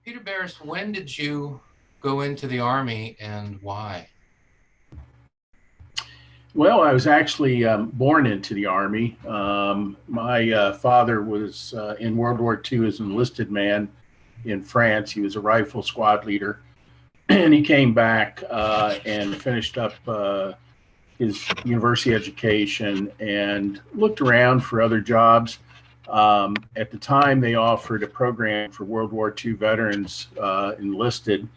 Peter Barris, when did you go into the Army and why? Well, I was actually born into the Army. My father was in World War II as an enlisted man in France. He was a rifle squad leader, and he came back and finished up his university education and looked around for other jobs. At the time, they offered a program for World War II veterans enlisted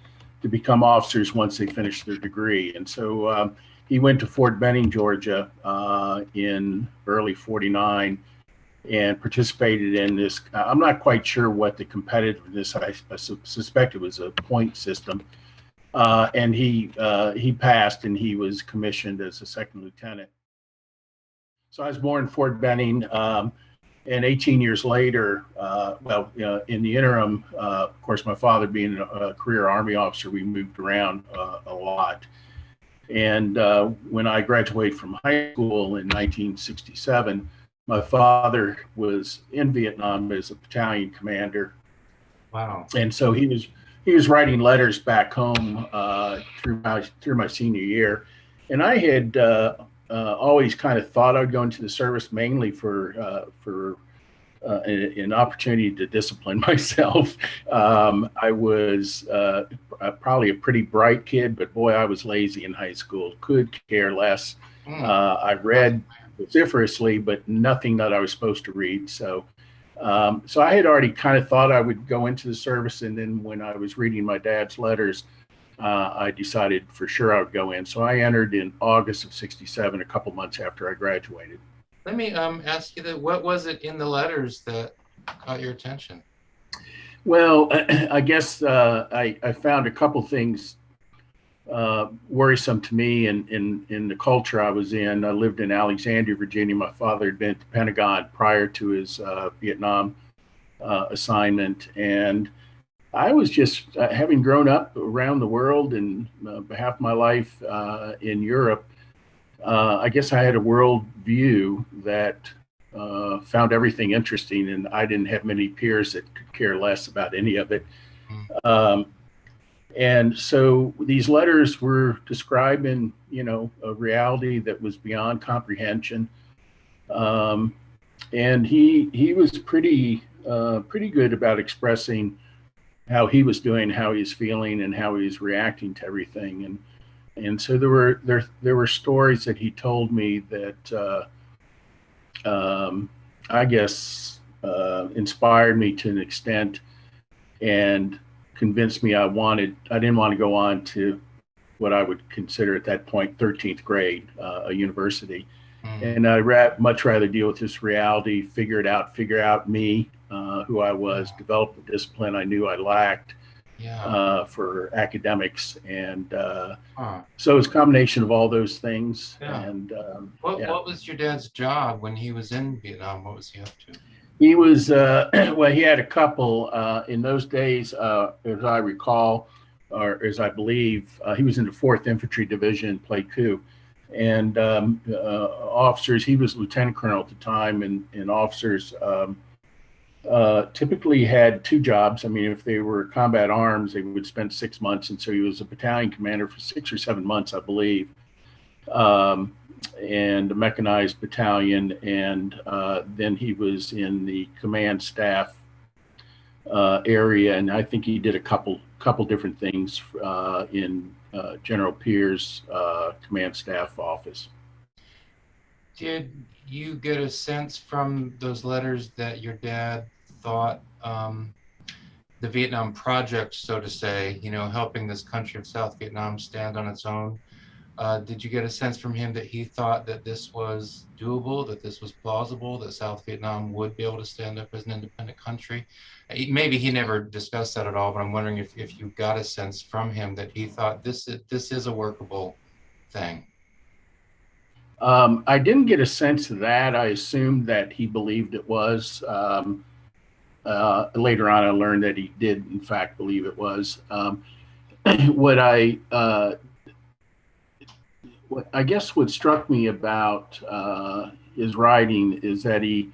to become officers once they finished their degree. And so he went to Fort Benning, Georgia in early 49 and participated in this. I'm not quite sure what the competitiveness, I suspect it was a point system. And he passed and he was commissioned as a second lieutenant. So I was born in Fort Benning. And 18 years later, in the interim, of course, my father being a career Army officer, we moved around a lot. And when I graduated from high school in 1967, my father was in Vietnam as a battalion commander, Wow. and so he was writing letters back home through my senior year, and I had always kind of thought I'd go into the service mainly for an opportunity to discipline myself. I was probably a pretty bright kid, but boy, I was lazy in high school. Could care less. Mm, I read vociferously, but nothing that I was supposed to read. So I had already kind of thought I would go into the service, and then when I was reading my dad's letters, I decided for sure I would go in. So I entered in August of '67, a couple months after I graduated. let me ask you that. What was it in the letters that caught your attention? Well, I guess I found a couple things worrisome to me in the culture I was in. I lived in Alexandria, Virginia. My father had been at the Pentagon prior to his Vietnam assignment, and I was just having grown up around the world and half my life in Europe. I guess I had a world view that found everything interesting, and I didn't have many peers that could care less about any of it. Mm, Um, and so these letters were describing, a reality that was beyond comprehension. Um, and he was pretty good about expressing how he was doing, how he was feeling, and how he was reacting to everything. And so there were stories that he told me that I guess inspired me to an extent and convinced me I didn't want to go on to what I would consider at that point 13th grade, a university. mm, And much rather deal with this reality, figure out me, who I was, yeah. develop the discipline I knew I lacked Yeah. for academics. And Huh. so it's a combination of all those things. Yeah. And What yeah, What was your dad's job when he was in Vietnam? What was he up to? he was, well, he had a couple in those days, as I recall, or as I believe, he was in the 4th Infantry Division, Plate 2. And officers, he was lieutenant colonel at the time, and officers typically had two jobs. I mean, if they were combat arms, they would spend 6 months. And so he was a battalion commander for 6 or 7 months, I believe, um, and a mechanized battalion. And then he was in the command staff area. And I think he did a couple different things in General Pierre's command staff office. Did you get a sense from those letters that your dad thought the Vietnam Project, so to say, helping this country of South Vietnam stand on its own? Did you get a sense from him that he thought that this was doable, that this was plausible, that South Vietnam would be able to stand up as an independent country? Maybe he never discussed that at all, but I'm wondering if you got a sense from him that he thought this is a workable thing. I didn't get a sense of that. I assumed that he believed it was. Later on, I learned that he did, in fact, believe it was. What I guess what struck me about his writing is that he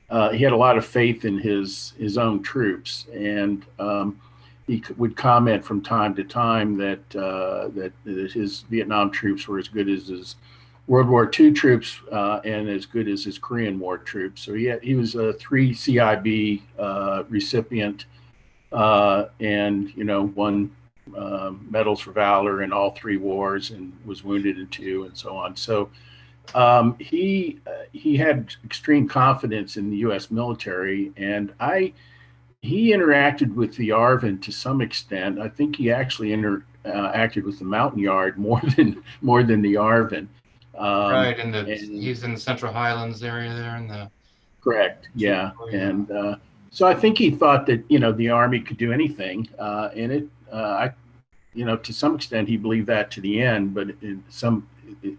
had a lot of faith in his own troops, and he would comment from time to time that his Vietnam troops were as good as his World War II troops and as good as his Korean War troops. So he was a 3 CIB recipient, and won medals for valor in all 3 wars, and was wounded in 2, and so on. So he had extreme confidence in the U.S. military, and he interacted with the ARVN to some extent. I think he actually interacted with the Mountain Yard more than the ARVN. Right, and the And he's in the Central Highlands area there in the correct, Chief. yeah, Oh, yeah. and so I think he thought that the Army could do anything, and to some extent he believed that to the end, but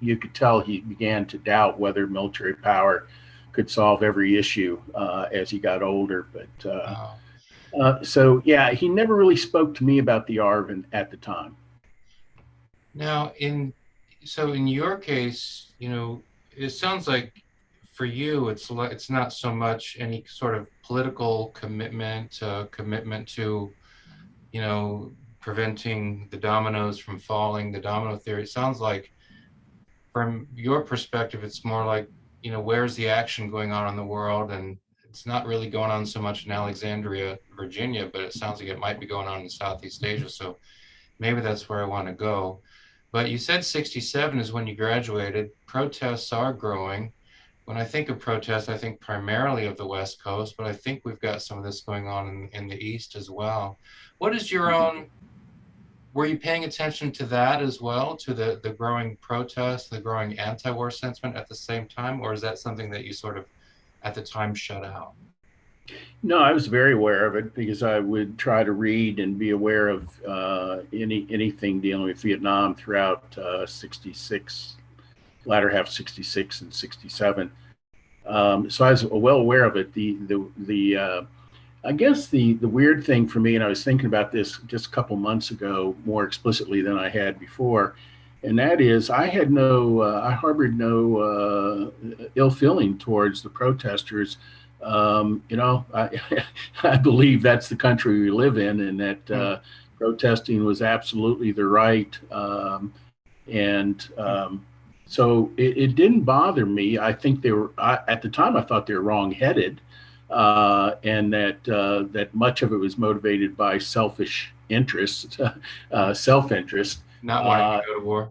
you could tell he began to doubt whether military power could solve every issue as he got older. But Wow. so yeah, he never really spoke to me about the ARVN at the time. Now, in your case, it sounds like for you, it's not so much any sort of political commitment to, you know, preventing the dominoes from falling, the domino theory. It sounds like from your perspective, it's more like, where's the action going on in the world? And it's not really going on so much in Alexandria, Virginia, but it sounds like it might be going on in Southeast Asia. So maybe that's where I want to go. But you said 67 is when you graduated. Protests are growing. When I think of protests, I think primarily of the West Coast, but I think we've got some of this going on in the East as well. What is your own, were you paying attention to that as well, to the growing protests, the growing anti-war sentiment at the same time, or is that something that you sort of at the time shut out? No, I was very aware of it because I would try to read and be aware of anything dealing with Vietnam throughout '66, latter half '66 and '67. So I was well aware of it. The I guess the weird thing for me, and I was thinking about this just a couple months ago more explicitly than I had before, and that is I harbored no ill feeling towards the protesters. I believe that's the country we live in, and that Hmm. protesting was absolutely the right. And So it didn't bother me. I think at the time I thought they were wrong-headed, and that much of it was motivated by selfish interest, self-interest. Not wanting Uh, to go to war.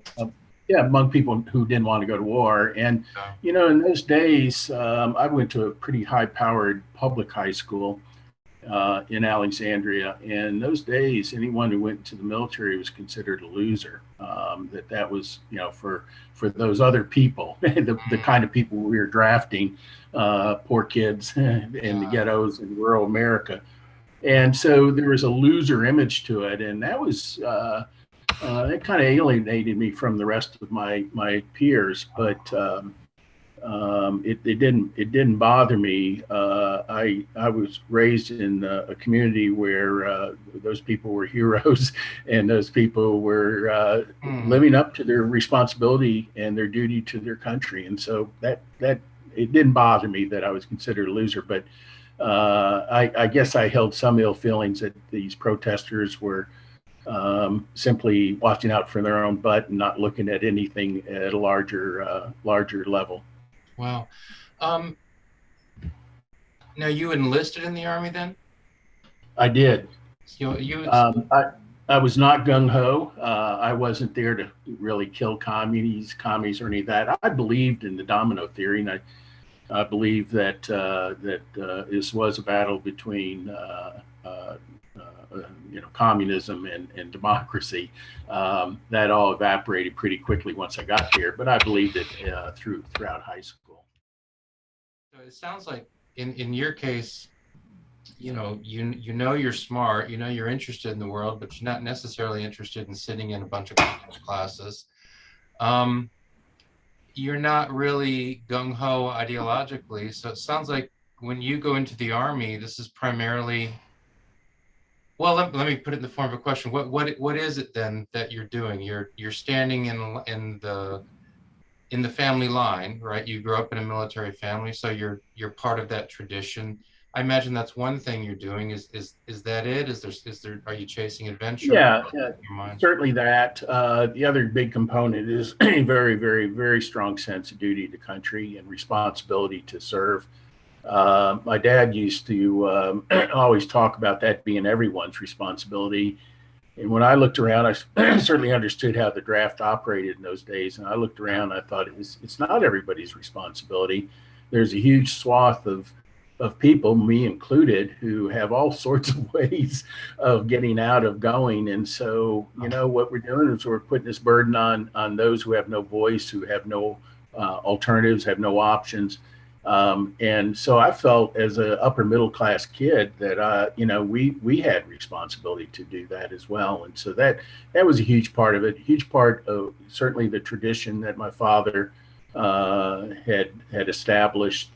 yeah, among people who didn't want to go to war. And, So, in those days, I went to a pretty high powered public high school in Alexandria. And in those days, anyone who went into the military was considered a loser. That was, for those other people, the kind of people we were drafting, poor kids in the yeah. ghettos in rural America. And so there was a loser image to it. And that kind of alienated me from the rest of my peers, but it didn't bother me. I was raised in a community where those people were heroes, and those people were Hmm. living up to their responsibility and their duty to their country, and so that it didn't bother me that I was considered a loser, but I guess I held some ill feelings that these protesters were simply watching out for their own butt and not looking at anything at a larger level. Wow. Um, Now you enlisted in the army then? I did. You I was not gung ho. I wasn't there to really kill commies or any of that. I believed in the domino theory, and I believe that this was a battle between communism and democracy. That all evaporated pretty quickly once I got there, but I believed it throughout high school. it sounds like in your case, you're smart, you're interested in the world, but you're not necessarily interested in sitting in a bunch of college classes. Um, you're not really gung ho ideologically, so it sounds like when you go into the army, this is primarily. Well, let me put it in the form of a question. What is it then that you're doing? You're standing in the family line, right? You grew up in a military family, so you're part of that tradition. I imagine that's one thing you're doing. Is that it? Are you chasing adventure? Yeah, In your mind? certainly that. The other big component is a very, very, very strong sense of duty to country and responsibility to serve. My dad used to always talk about that being everyone's responsibility. And when I looked around, I certainly understood how the draft operated in those days. And I looked around, I thought it's not everybody's responsibility. There's a huge swath of people, me included, who have all sorts of ways of getting out of going. And so, what we're doing is we're putting this burden on those who have no voice, who have no alternatives, have no options. And so I felt as an upper middle class kid that we had responsibility to do that as well. And so that was a huge part of it, a huge part of certainly the tradition that my father had established,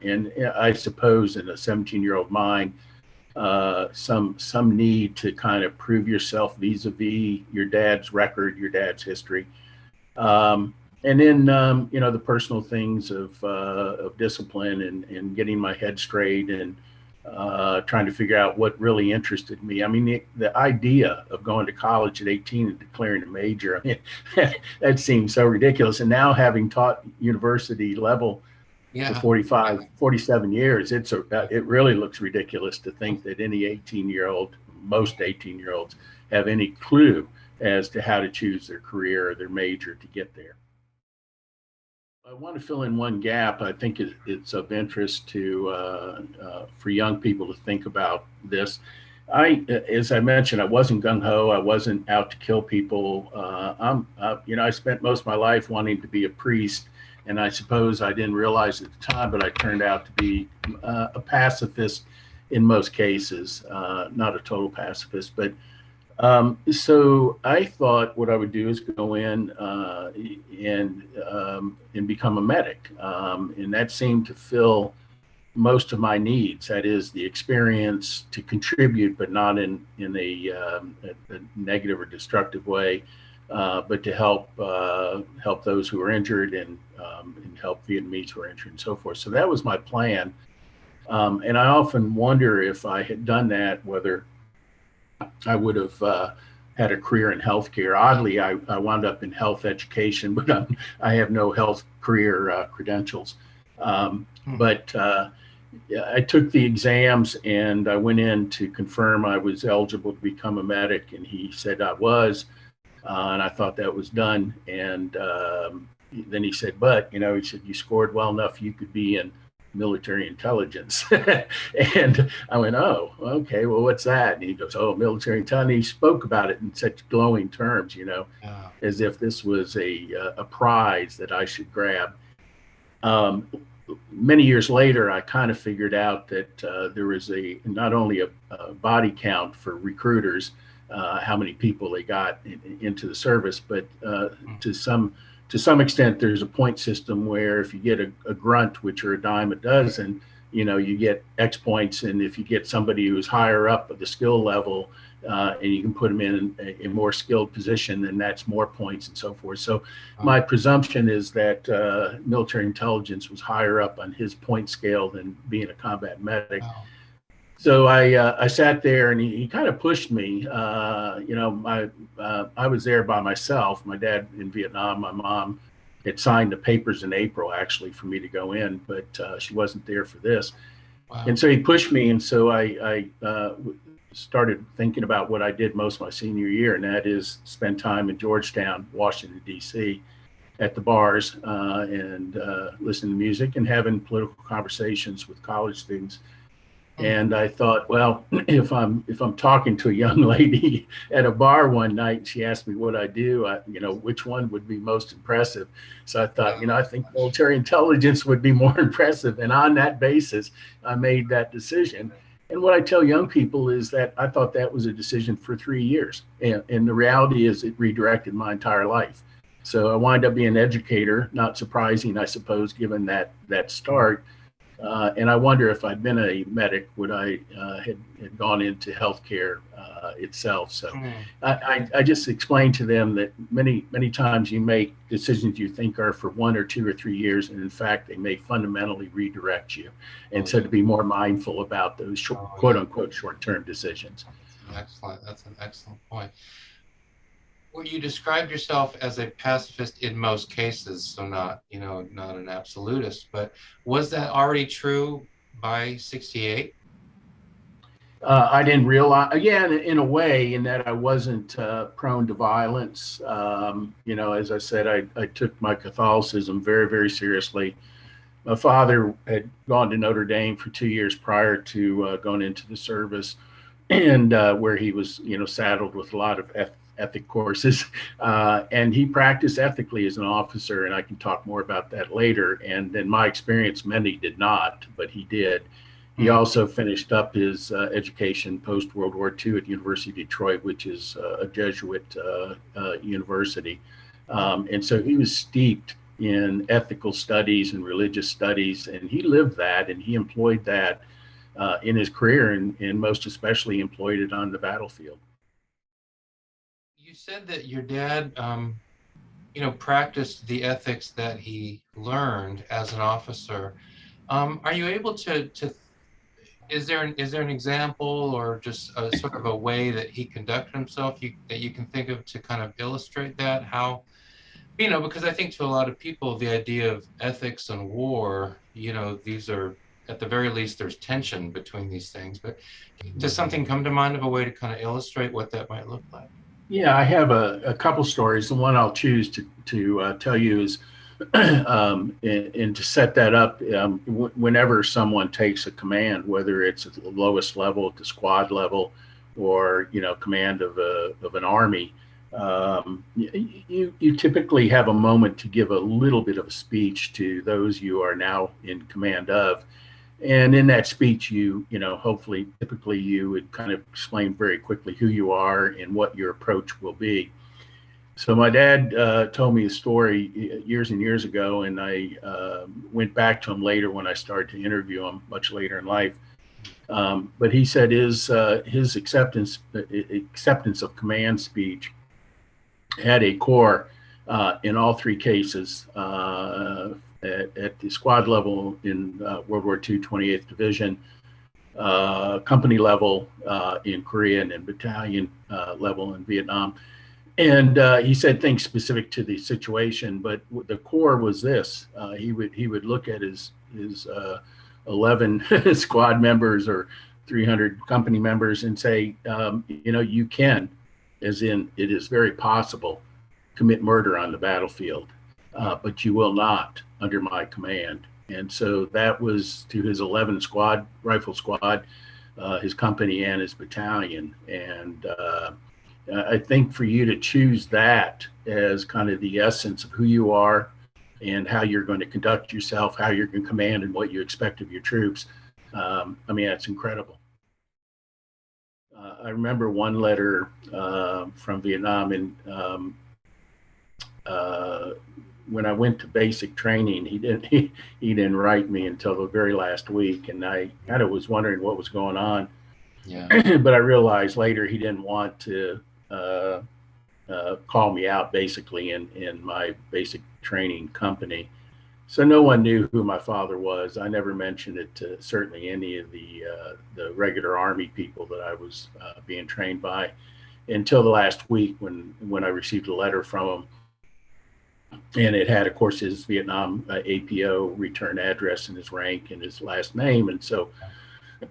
and I suppose in a 17-year-old mind, some need to kind of prove yourself vis-a-vis your dad's record, your dad's history. And then the personal things of discipline and getting my head straight and trying to figure out what really interested me. I mean, the idea of going to college at 18 and declaring a major, I mean, that seems so ridiculous. And now having taught university level for Yeah. 45, 47 years, it really looks ridiculous to think that any 18-year-old, most 18-year-olds have any clue as to how to choose their career or their major to get there. I want to fill in one gap. I think it's of interest for young people to think about this. As I mentioned, I wasn't gung ho. I wasn't out to kill people. I spent most of my life wanting to be a priest, and I suppose I didn't realize at the time, but I turned out to be a pacifist in most cases. Not a total pacifist, but so I thought what I would do is go in and become a medic, and that seemed to fill most of my needs. That is the experience to contribute, but not in a negative or destructive way, but to help those who are injured and help Vietnamese who are injured and so forth. So that was my plan, and I often wonder if I had done that, whether I would have had a career in healthcare. Oddly, I wound up in health education, but I have no health career credentials. But I took the exams and I went in to confirm I was eligible to become a medic, and he said I was, and I thought that was done. And then he said, but he said you scored well enough, you could be in military intelligence. And I went, oh, okay, well, what's that? And he goes, oh, military intelligence. He spoke about it in such glowing terms, as if this was a prize that I should grab. Many years later, I kind of figured out that there was not only a body count for recruiters, how many people they got into the service, but to some extent, there's a point system where if you get a grunt, which are a dime a dozen, you get X points. And if you get somebody who's higher up at the skill level, and you can put them in a more skilled position, then that's more points and so forth. So my presumption is that military intelligence was higher up on his point scale than being a combat medic. Wow. So I sat there and he kind of pushed me. I was there by myself. My dad in Vietnam, my mom had signed the papers in April actually for me to go in, but she wasn't there for this. Wow. And so he pushed me. And so I started thinking about what I did most of my senior year, and that is spend time in Georgetown, Washington, D.C. at the bars and listening to music and having political conversations with college students. And I thought, well, if I'm talking to a young lady at a bar one night, and she asked me what I do, which one would be most impressive? So I thought, I think military intelligence would be more impressive. And on that basis, I made that decision. And what I tell young people is that I thought that was a decision for 3 years. And the reality is it redirected my entire life. So I wind up being an educator, not surprising, I suppose, given that start. And I wonder if I'd been a medic, would I had gone into healthcare itself. So Mm. I just explained to them that many times you make decisions you think are for 1 or 2 or 3 years, and in fact they may fundamentally redirect you. And Oh so yeah. to be more mindful about those Oh quote yeah. unquote short-term decisions. That's an excellent point. Well, you described yourself as a pacifist in most cases, so not, not an absolutist, but was that already true by 68? I didn't realize, again, in a way, in that I wasn't prone to violence. As I said, I took my Catholicism very seriously. My father had gone to Notre Dame for 2 years prior to going into the service, and where he was, saddled with a lot of ethic courses, and he practiced ethically as an officer. And I can talk more about that later. And in my experience, many did not, but he did. He Hmm. also finished up his education post World War II at University of Detroit, which is a Jesuit university. Oh, And so he was steeped in ethical studies and religious studies, and he lived that and he employed that in his career, and most especially employed it on the battlefield. you said that your dad, practiced the ethics that he learned as an officer. Are you able to is there an example or just a sort of a way that he conducted himself that you can think of to kind of illustrate that? How, because I think to a lot of people, the idea of ethics and war, these are, at the very least, there's tension between these things. But does something come to mind of a way to kind of illustrate what that might look like? Yeah, I have a couple stories. The one I'll choose to tell you is, and to set that up, whenever someone takes a command, whether it's at the lowest level, at the squad level, or command of an army, you typically have a moment to give a little bit of a speech to those you are now in command of. And in that speech, hopefully, typically you would kind of explain very quickly who you are and what your approach will be. So my dad told me a story years and years ago, and I went back to him later when I started to interview him much later in life. But he said his acceptance of command speech had a core in all three cases. At the squad level in World War II, 28th Division, company level in Korea, and battalion level in Vietnam. And he said things specific to the situation, but the core was this: he would look at his 11 squad members or 300 company members and say, you can, as in it is very possible, commit murder on the battlefield, Hmm. but you will not under my command. And so that was to his 11 squad, rifle squad, his company, and his battalion. And I think for you to choose that as kind of the essence of who you are and how you're going to conduct yourself, how you're going to command, and what you expect of your troops, I mean, that's incredible. I remember one letter from Vietnam, and uh, when I went to basic training, he didn't write me until the very last week, and I kind of was wondering what was going on. Yeah. But I realized later he didn't want to uh, call me out basically in my basic training company. So no one knew who my father was. I never mentioned it to certainly any of the regular Army people that I was being trained by until the last week when I received a letter from him, and it had, of course, his Vietnam APO return address and his rank and his last name. And so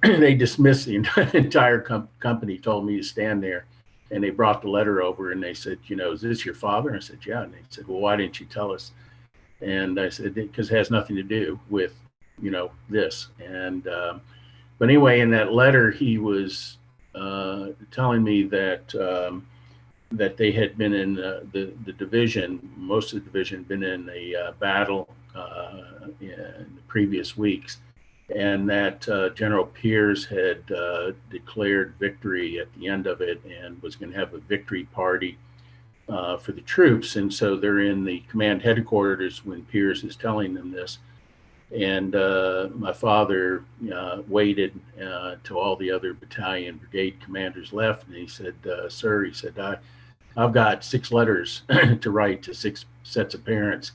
they dismissed the entire company, told me to stand there. And they brought the letter over and they said, is this your father? And I said, yeah. And they said, well, why didn't you tell us? And I said, because it has nothing to do with, this. And, but anyway, in that letter, he was telling me that they had been in the division, most of the division, been in a battle in the previous weeks, and that General Pierce had declared victory at the end of it and was going to have a victory party for the troops. And so they're in the command headquarters when Pierce is telling them this. And my father waited till all the other battalion brigade commanders left, and he said, "Sir," he said, I've got 6 letters to write to 6 sets of parents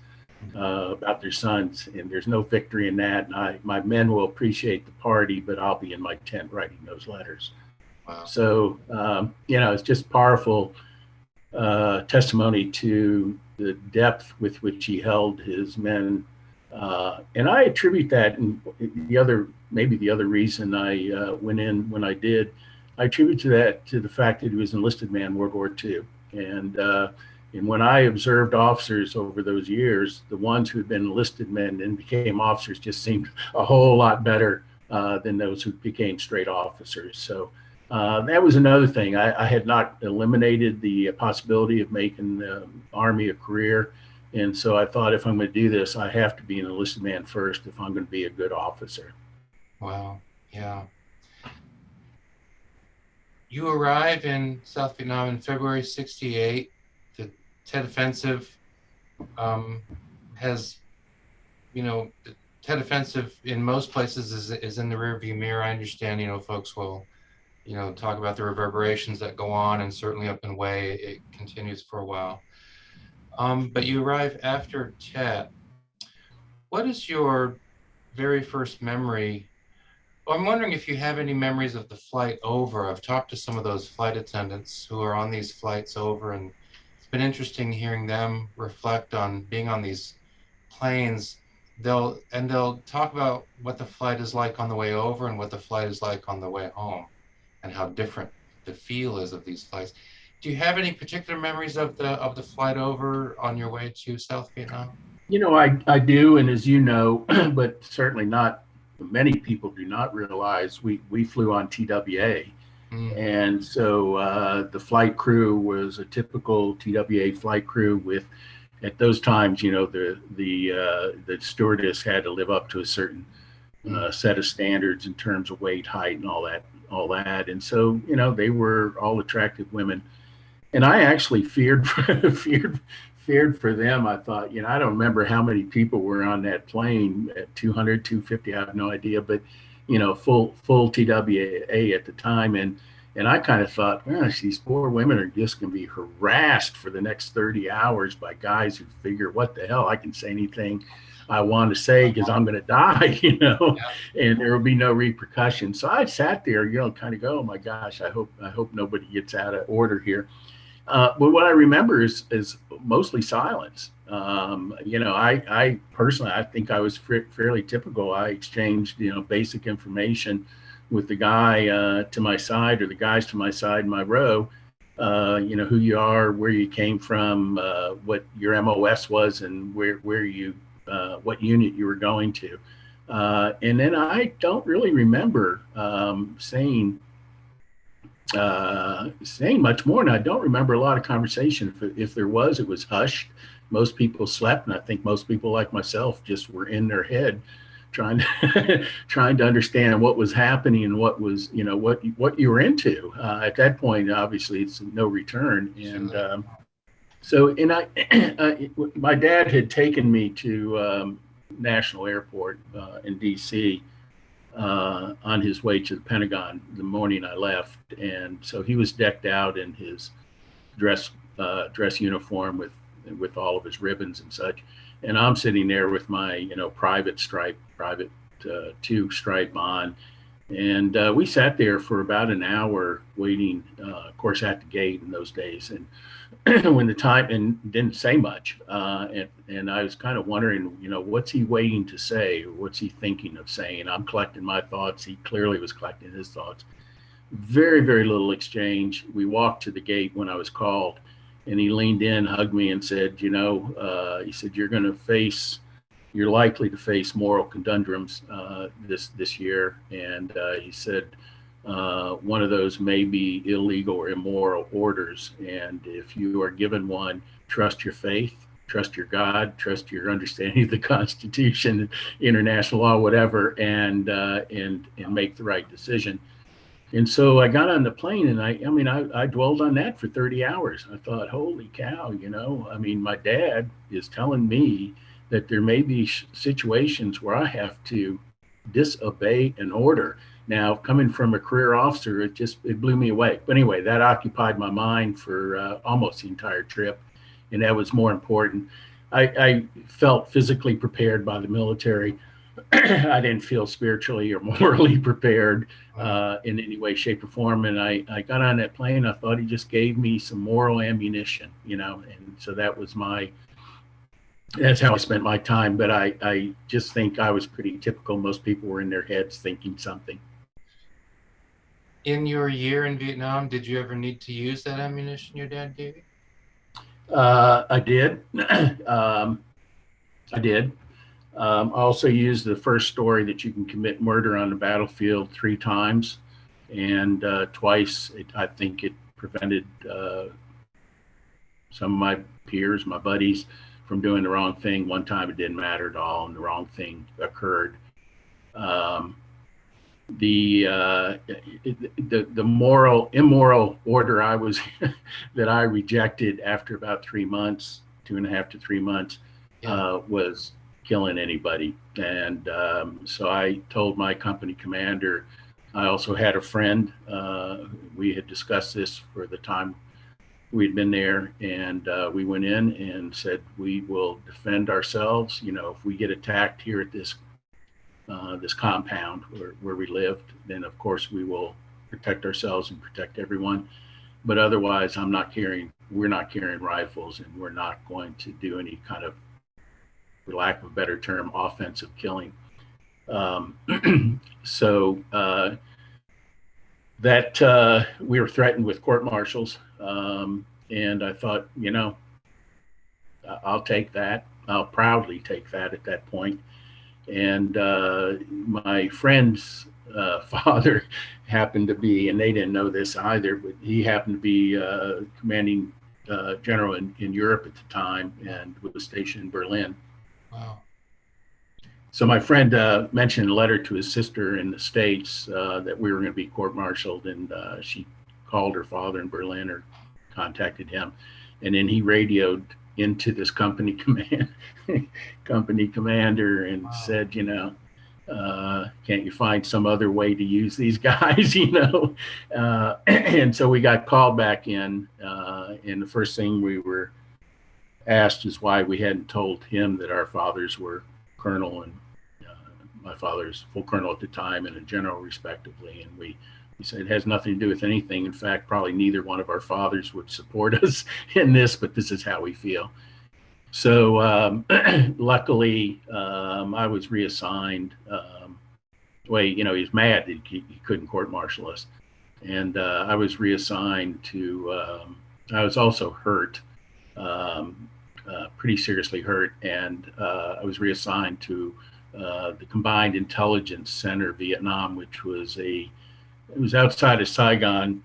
about their sons, and there's no victory in that. And my men will appreciate the party, but I'll be in my tent writing those letters." Wow. So, it's just powerful testimony to the depth with which he held his men. And I attribute that, and maybe the other reason I went in when I did, I attribute to the fact that he was an enlisted man, World War II. And when I observed officers over those years, the ones who had been enlisted men and became officers just seemed a whole lot better than those who became straight officers. So that was another thing. I had not eliminated the possibility of making the Army a career. And so I thought, if I'm going to do this, I have to be an enlisted man first if I'm going to be a good officer. Wow. Yeah. You arrive in South Vietnam in February '68. The Tet Offensive has, the Tet Offensive in most places is in the rearview mirror. I understand, folks will, talk about the reverberations that go on, and certainly up and away, it continues for a while. But you arrive after Tet. What is your very first memory? Well, I'm wondering if you have any memories of the flight over. I've talked to some of those flight attendants who are on these flights over, and it's been interesting hearing them reflect on being on these planes. They'll talk about what the flight is like on the way over and what the flight is like on the way home, and how different the feel is of these flights. Do you have any particular memories of the flight over on your way to South Vietnam? I do, and as you know, but certainly not many people do not realize, we flew on TWA. Mm. And so the flight crew was a typical TWA flight crew with, at those times, the stewardess had to live up to a certain set of standards in terms of weight, height, and all that. And so, they were all attractive women. And I actually feared for them. I thought, I don't remember how many people were on that plane at 200, 250. I have no idea, but full TWA at the time. And I kind of thought, gosh, these poor women are just going to be harassed for the next 30 hours by guys who figure, what the hell, I can say anything I want to say because I'm going to die, and there will be no repercussions. So I sat there, kind of go, oh my gosh, I hope nobody gets out of order here. But what I remember is mostly silence. I personally, I think I was fairly typical. I exchanged, basic information with the guy to my side, or the guys to my side in my row. Who you are, where you came from, what your MOS was, and where you, what unit you were going to. And then I don't really remember saying much more. And I don't remember a lot of conversation. If there was, it was hushed. Most people slept, and I think most people, like myself, just were in their head trying to understand what was happening and what was, what you were into. At that point, obviously, it's no return. And my dad had taken me to National Airport in D.C. On his way to the Pentagon the morning I left, and so he was decked out in his dress uniform with all of his ribbons and such, and I'm sitting there with my private 2 stripe on, and we sat there for about an hour waiting, of course, at the gate in those days, and when the time, and didn't say much, and I was kind of wondering, what's he waiting to say, or what's he thinking of saying? I'm collecting my thoughts. He clearly was collecting his thoughts. Very, very little exchange. We walked to the gate when I was called, and he leaned in, hugged me, and said, he said, you're likely to face moral conundrums this year, and he said, one of those may be illegal or immoral orders. And if you are given one, trust your faith, trust your God, trust your understanding of the Constitution, international law, whatever, and make the right decision. And so I got on the plane, and I dwelled on that for 30 hours. I thought, holy cow, my dad is telling me that there may be situations where I have to disobey an order. Now, coming from a career officer, it blew me away. But anyway, that occupied my mind for almost the entire trip, and that was more important. I felt physically prepared by the military. I didn't feel spiritually or morally prepared in any way, shape, or form. And I got on that plane. I thought he just gave me some moral ammunition, and so that's how I spent my time. But I just think I was pretty typical. Most people were in their heads thinking something. In your year in Vietnam, did you ever need to use that ammunition your dad gave you? I did. I did. I also used the first story that you can commit murder on the battlefield 3 times, and twice I think it prevented some of my peers, my buddies, from doing the wrong thing. One time it didn't matter at all, and the wrong thing occurred. Um, the moral immoral order I was that I rejected after about 3 months, 2.5 to 3 months, was killing anybody. And so I told my company commander. I also had a friend. We had discussed this for the time we'd been there, and we went in and said, we will defend ourselves. If we get attacked here at this compound where we lived, then of course we will protect ourselves and protect everyone. But otherwise, we're not carrying rifles, and we're not going to do any kind of, for lack of a better term, offensive killing. So that we were threatened with court-martials, and I thought, I'll take that. I'll proudly take that at that point. And my friend's father happened to be, and they didn't know this either, but he happened to be commanding general in Europe at the time and was stationed in Berlin. Wow. So my friend mentioned a letter to his sister in the States that we were going to be court-martialed, and she called her father in Berlin or contacted him, and then he radioed into this company commander and said, can't you find some other way to use these guys, and so we got called back in, and the first thing we were asked is why we hadn't told him that our fathers were colonel, and my father's full colonel at the time and a general respectively. And we said it has nothing to do with anything. In fact, probably neither one of our fathers would support us in this, but this is how we feel. So luckily, I was reassigned. He was mad that he couldn't court-martial us. And I was reassigned to, I was also hurt, pretty seriously hurt. And I was reassigned to the Combined Intelligence Center, Vietnam, which was it was outside of Saigon,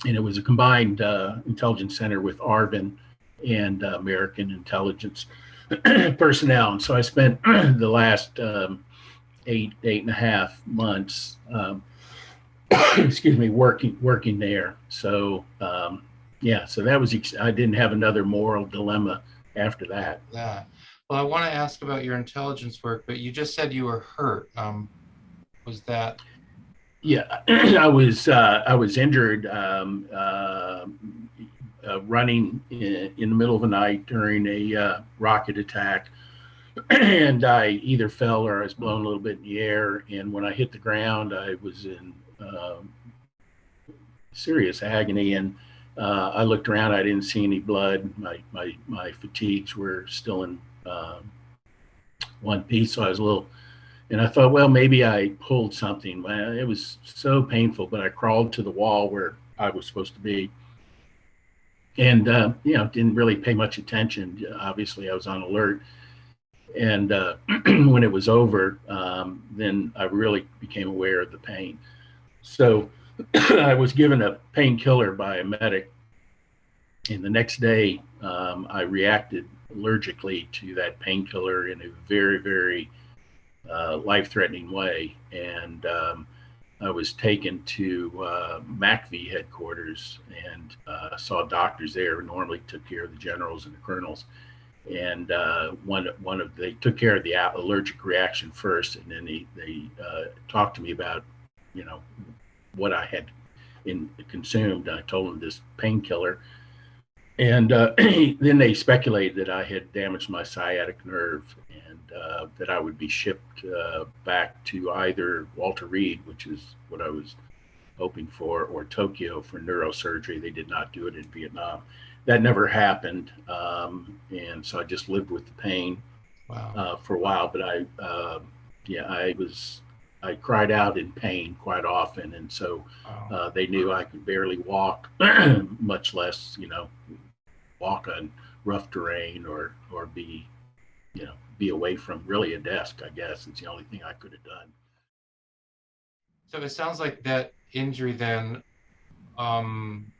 and it was a combined intelligence center with ARVN and American intelligence personnel. And so I spent the last 8.5 months, working there. So so that was, I didn't have another moral dilemma after that. Yeah. Well, I want to ask about your intelligence work, but you just said you were hurt. Was that? Yeah, I was injured running in the middle of the night during a rocket attack, and I either fell or I was blown a little bit in the air. And when I hit the ground, I was in serious agony. And I looked around, I didn't see any blood. My fatigues were still in one piece, so I was a little. And I thought, well, maybe I pulled something. It was so painful, but I crawled to the wall where I was supposed to be, and didn't really pay much attention. Obviously, I was on alert. And when it was over, then I really became aware of the pain. So I was given a painkiller by a medic, and the next day I reacted allergically to that painkiller in a very, very life-threatening way. And I was taken to MACV headquarters and saw doctors there who normally took care of the generals and the colonels. and one of they took care of the allergic reaction first, and then they talked to me about, you know, what I had consumed. I told them this painkiller, and then they speculated that I had damaged my sciatic nerve, and that I would be shipped back to either Walter Reed, which is what I was hoping for, or Tokyo for neurosurgery. They did not do it in Vietnam. That never happened, and so I just lived with the pain Wow. for a while. But yeah, I cried out in pain quite often, and so Wow. they knew I could barely walk, much less, you know, walk on rough terrain or be, you know, be away from really a desk. I guess it's the only thing I could have done. So it sounds like that injury then um,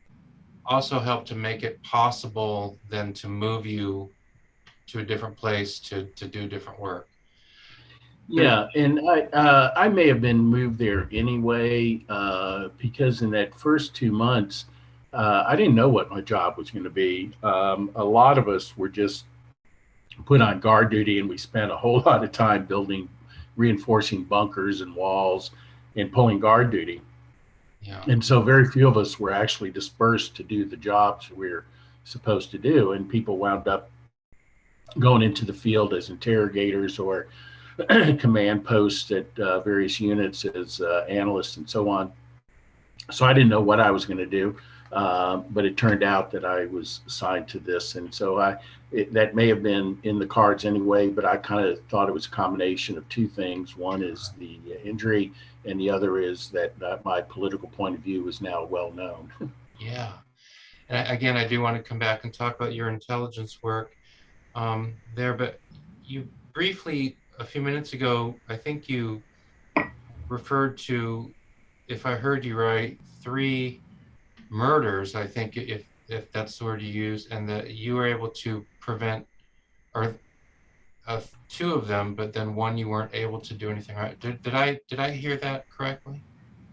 also helped to make it possible then to move you to a different place to do different work. There, Yeah, and I may have been moved there anyway, because in that first 2 months, I didn't know what my job was going to be. A lot of us were just put on guard duty, and we spent a whole lot of time building, reinforcing bunkers and walls, and pulling guard duty. yeah. And so very few of us were actually dispersed to do the jobs we were supposed to do, and people wound up going into the field as interrogators or command posts at various units as analysts and so on. So I didn't know what I was going to do, but it turned out that I was assigned to this, and so that may have been in the cards anyway. But I kind of thought it was a combination of two things. One is the injury, and the other is that my political point of view is now well known. Yeah. And again, I do want to come back and talk about your intelligence work there, but you briefly, a few minutes ago, I think you referred to, if I heard you right, three murders, I think, if that's the word you use, and that you were able to prevent, or two of them, but then one you weren't able to do anything right. Did I hear that correctly?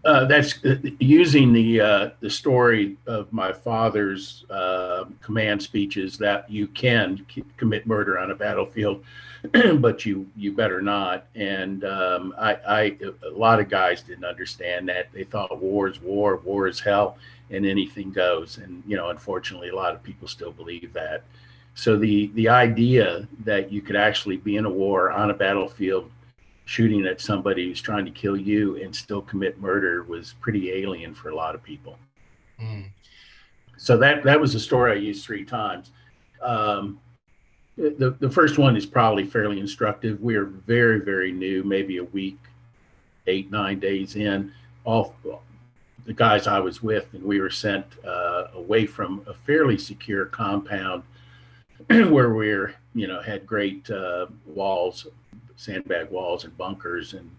That's using the story of my father's command speeches that you can commit murder on a battlefield, but you better not. And a lot of guys didn't understand that. They thought war is war, war is hell, and anything goes. And you know, unfortunately, a lot of people still believe that. So the idea that you could actually be in a war on a battlefield shooting at somebody who's trying to kill you and still commit murder was pretty alien for a lot of people. Mm. So that was a story I used 3 times. Um, the first one is probably fairly instructive. We are very new, maybe a week, 8 9 days in. All the guys I was with, and we were sent away from a fairly secure compound where we're, you know, had great walls, sandbag walls and bunkers, and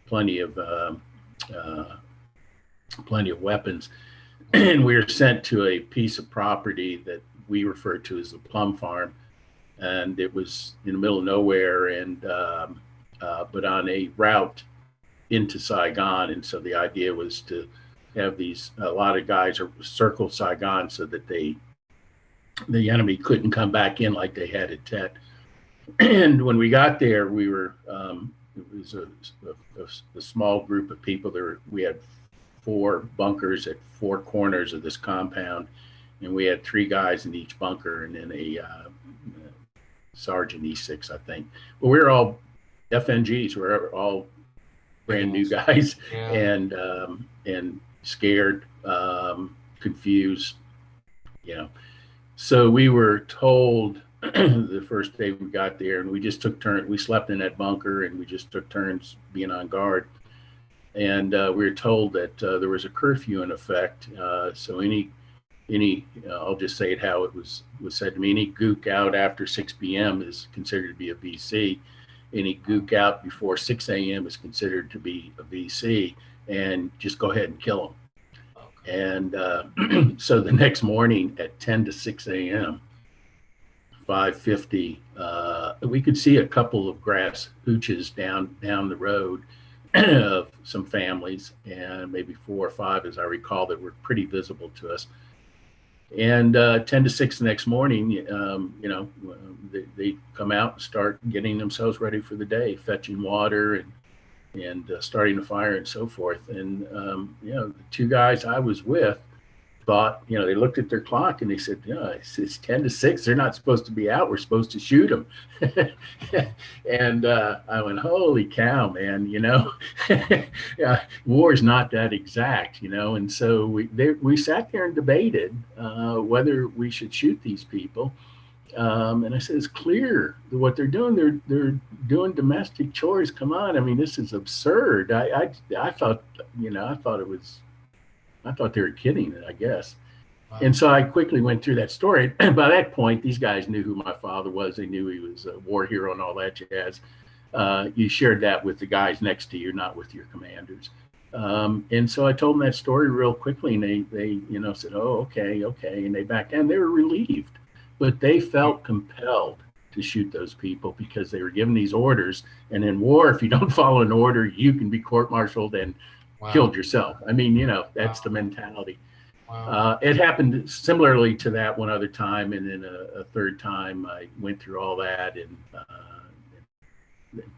plenty of uh, plenty of weapons. And we were sent to a piece of property that we refer to as the plum farm, and it was in the middle of nowhere, and but on a route into Saigon. And so the idea was to have a lot of guys circle Saigon so that the enemy couldn't come back in like they had at Tet. And when we got there, we were it was a small group of people. We had 4 bunkers at 4 corners of this compound, and we had 3 guys in each bunker, and then a sergeant E6, I think. But we were all FNGs. We were all brand new guys, Yeah. and scared, confused, you know. So we were told the first day we got there, and we just took turns. We slept in that bunker, and we just took turns being on guard. And we were told that there was a curfew in effect. So I'll just say it how it was said to me. Any gook out after 6 p.m. is considered to be a VC. Any gook out before 6 a.m. is considered to be a VC, and just go ahead and kill them. Okay. And so the next morning at 10 to 6 a.m., 5:50, we could see a couple of grass hooches down the road of some families, and maybe 4 or 5, as I recall, that were pretty visible to us. And 10 to 6 the next morning, they come out and start getting themselves ready for the day, fetching water and starting a fire and so forth. And, the two guys I was with thought, they looked at their clock and they said, yeah, it's 10 to 6. They're not supposed to be out. We're supposed to shoot them. And I went, holy cow, man, yeah, war's not that exact, And so we sat there and debated whether we should shoot these people. And I said, it's clear what they're doing. They're doing domestic chores. Come on. I mean, this is absurd. I thought, I thought they were kidding, I guess. Wow. And so I quickly went through that story. And by that point, these guys knew who my father was. They knew he was a war hero and all that jazz. You shared that with the guys next to you, not with your commanders. And so I told them that story real quickly, and they said, "Oh, okay," and they backed down. They were relieved, but they felt compelled to shoot those people because they were given these orders. And in war, if you don't follow an order, you can be court-martialed and killed yourself. I mean, that's the mentality. Wow. It happened similarly to that one other time, and then a third time I went through all that, and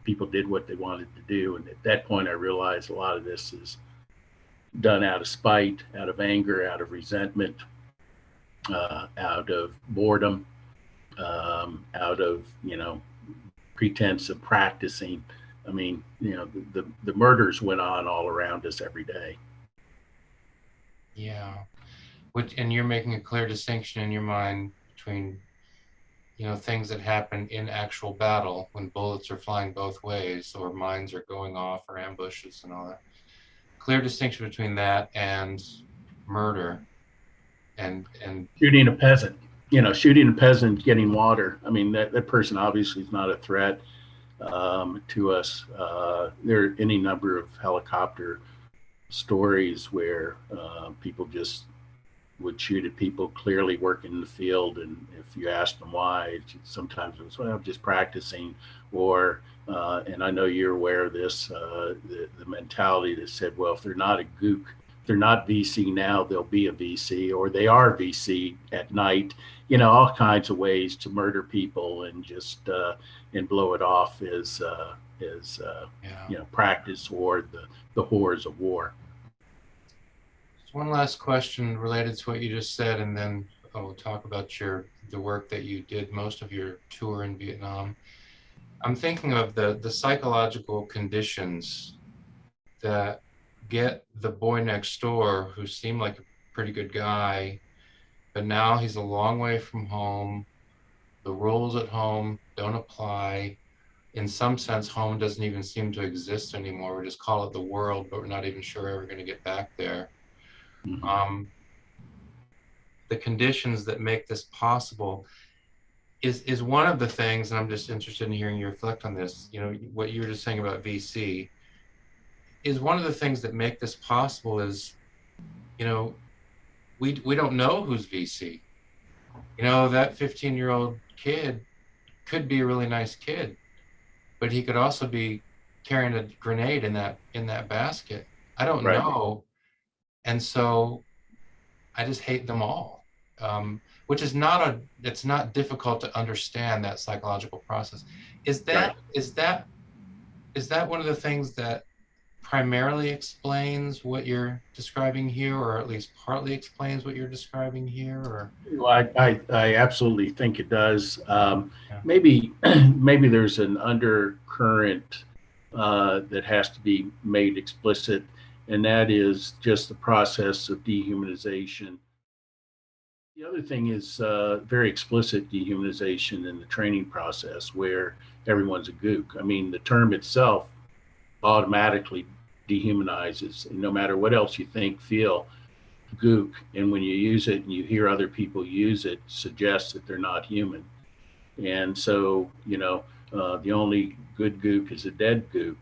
people did what they wanted to do. And at that point, I realized a lot of this is done out of spite, out of anger, out of resentment, out of boredom, out of pretense of practicing. I mean, the murders went on all around us every day. Yeah. And you're making a clear distinction in your mind between, things that happen in actual battle when bullets are flying both ways or mines are going off or ambushes and all that. Clear distinction between that and murder and shooting a peasant, shooting a peasant getting water. I mean, that person obviously is not a threat to us. There are any number of helicopter stories where people just would shoot at people clearly working in the field, and if you asked them why, sometimes it was, well, I'm just practicing, or and I know you're aware of this, the mentality that said, well, if they're not a gook, if they're not VC now, they'll be a VC, or they are VC at night. All kinds of ways to murder people and just and blow it off as practice or the horrors of war. One last question related to what you just said, and then we'll talk about the work that you did most of your tour in Vietnam. I'm thinking of the psychological conditions that get the boy next door, who seemed like a pretty good guy, but now he's a long way from home. The rules at home don't apply. In some sense, home doesn't even seem to exist anymore. We just call it the world, but we're not even sure we're ever going to get back there. Mm-hmm. The conditions that make this possible is one of the things, and I'm just interested in hearing you reflect on this. What you were just saying about VC is one of the things that make this possible is, we don't know who's VC. That 15-year-old kid could be a really nice kid, but he could also be carrying a grenade in that basket. I don't know. And so I just hate them all, which is it's not difficult to understand that psychological process. Is that one of the things that primarily explains what you're describing here, or at least partly explains what you're describing here? Or well, I absolutely think it does. Yeah. Maybe there's an undercurrent that has to be made explicit, and that is just the process of dehumanization. The other thing is very explicit dehumanization in the training process, where everyone's a gook. I mean, the term itself automatically dehumanizes, and no matter what else you think, feel, gook, and when you use it and you hear other people use it, suggests that they're not human. And so, the only good gook is a dead gook.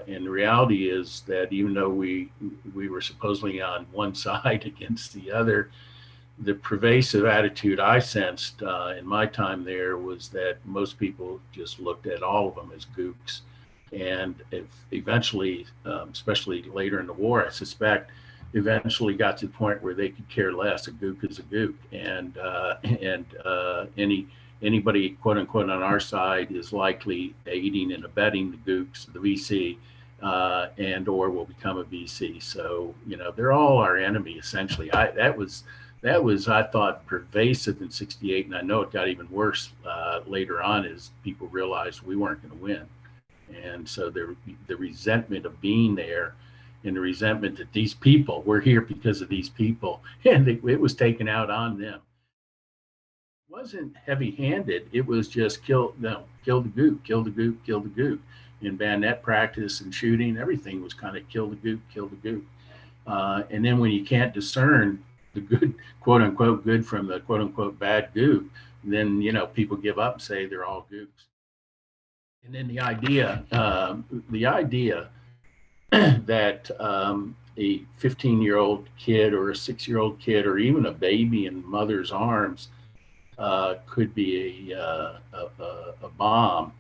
And the reality is that even though we were supposedly on one side against the other, the pervasive attitude I sensed in my time there was that most people just looked at all of them as gooks. And eventually, especially later in the war, I suspect eventually got to the point where they could care less. A gook is a gook, and anybody quote unquote on our side is likely aiding and abetting the gooks, the VC, and or will become a VC. So they're all our enemy essentially. That was I thought pervasive in '68, and I know it got even worse later on as people realized we weren't going to win, and so the resentment of being there, and the resentment that these people were here because of these people, and it was taken out on them. It wasn't heavy-handed. It was just kill the gook, kill the gook, kill the gook. In bayonet practice and shooting, everything was kind of kill the gook, kill the gook. And then when you can't discern the good, quote unquote, good from the quote unquote bad gook, then people give up and say they're all gooks. And then the idea that a 15-year-old kid or a 6-year-old kid or even a baby in mother's arms could be a bomb.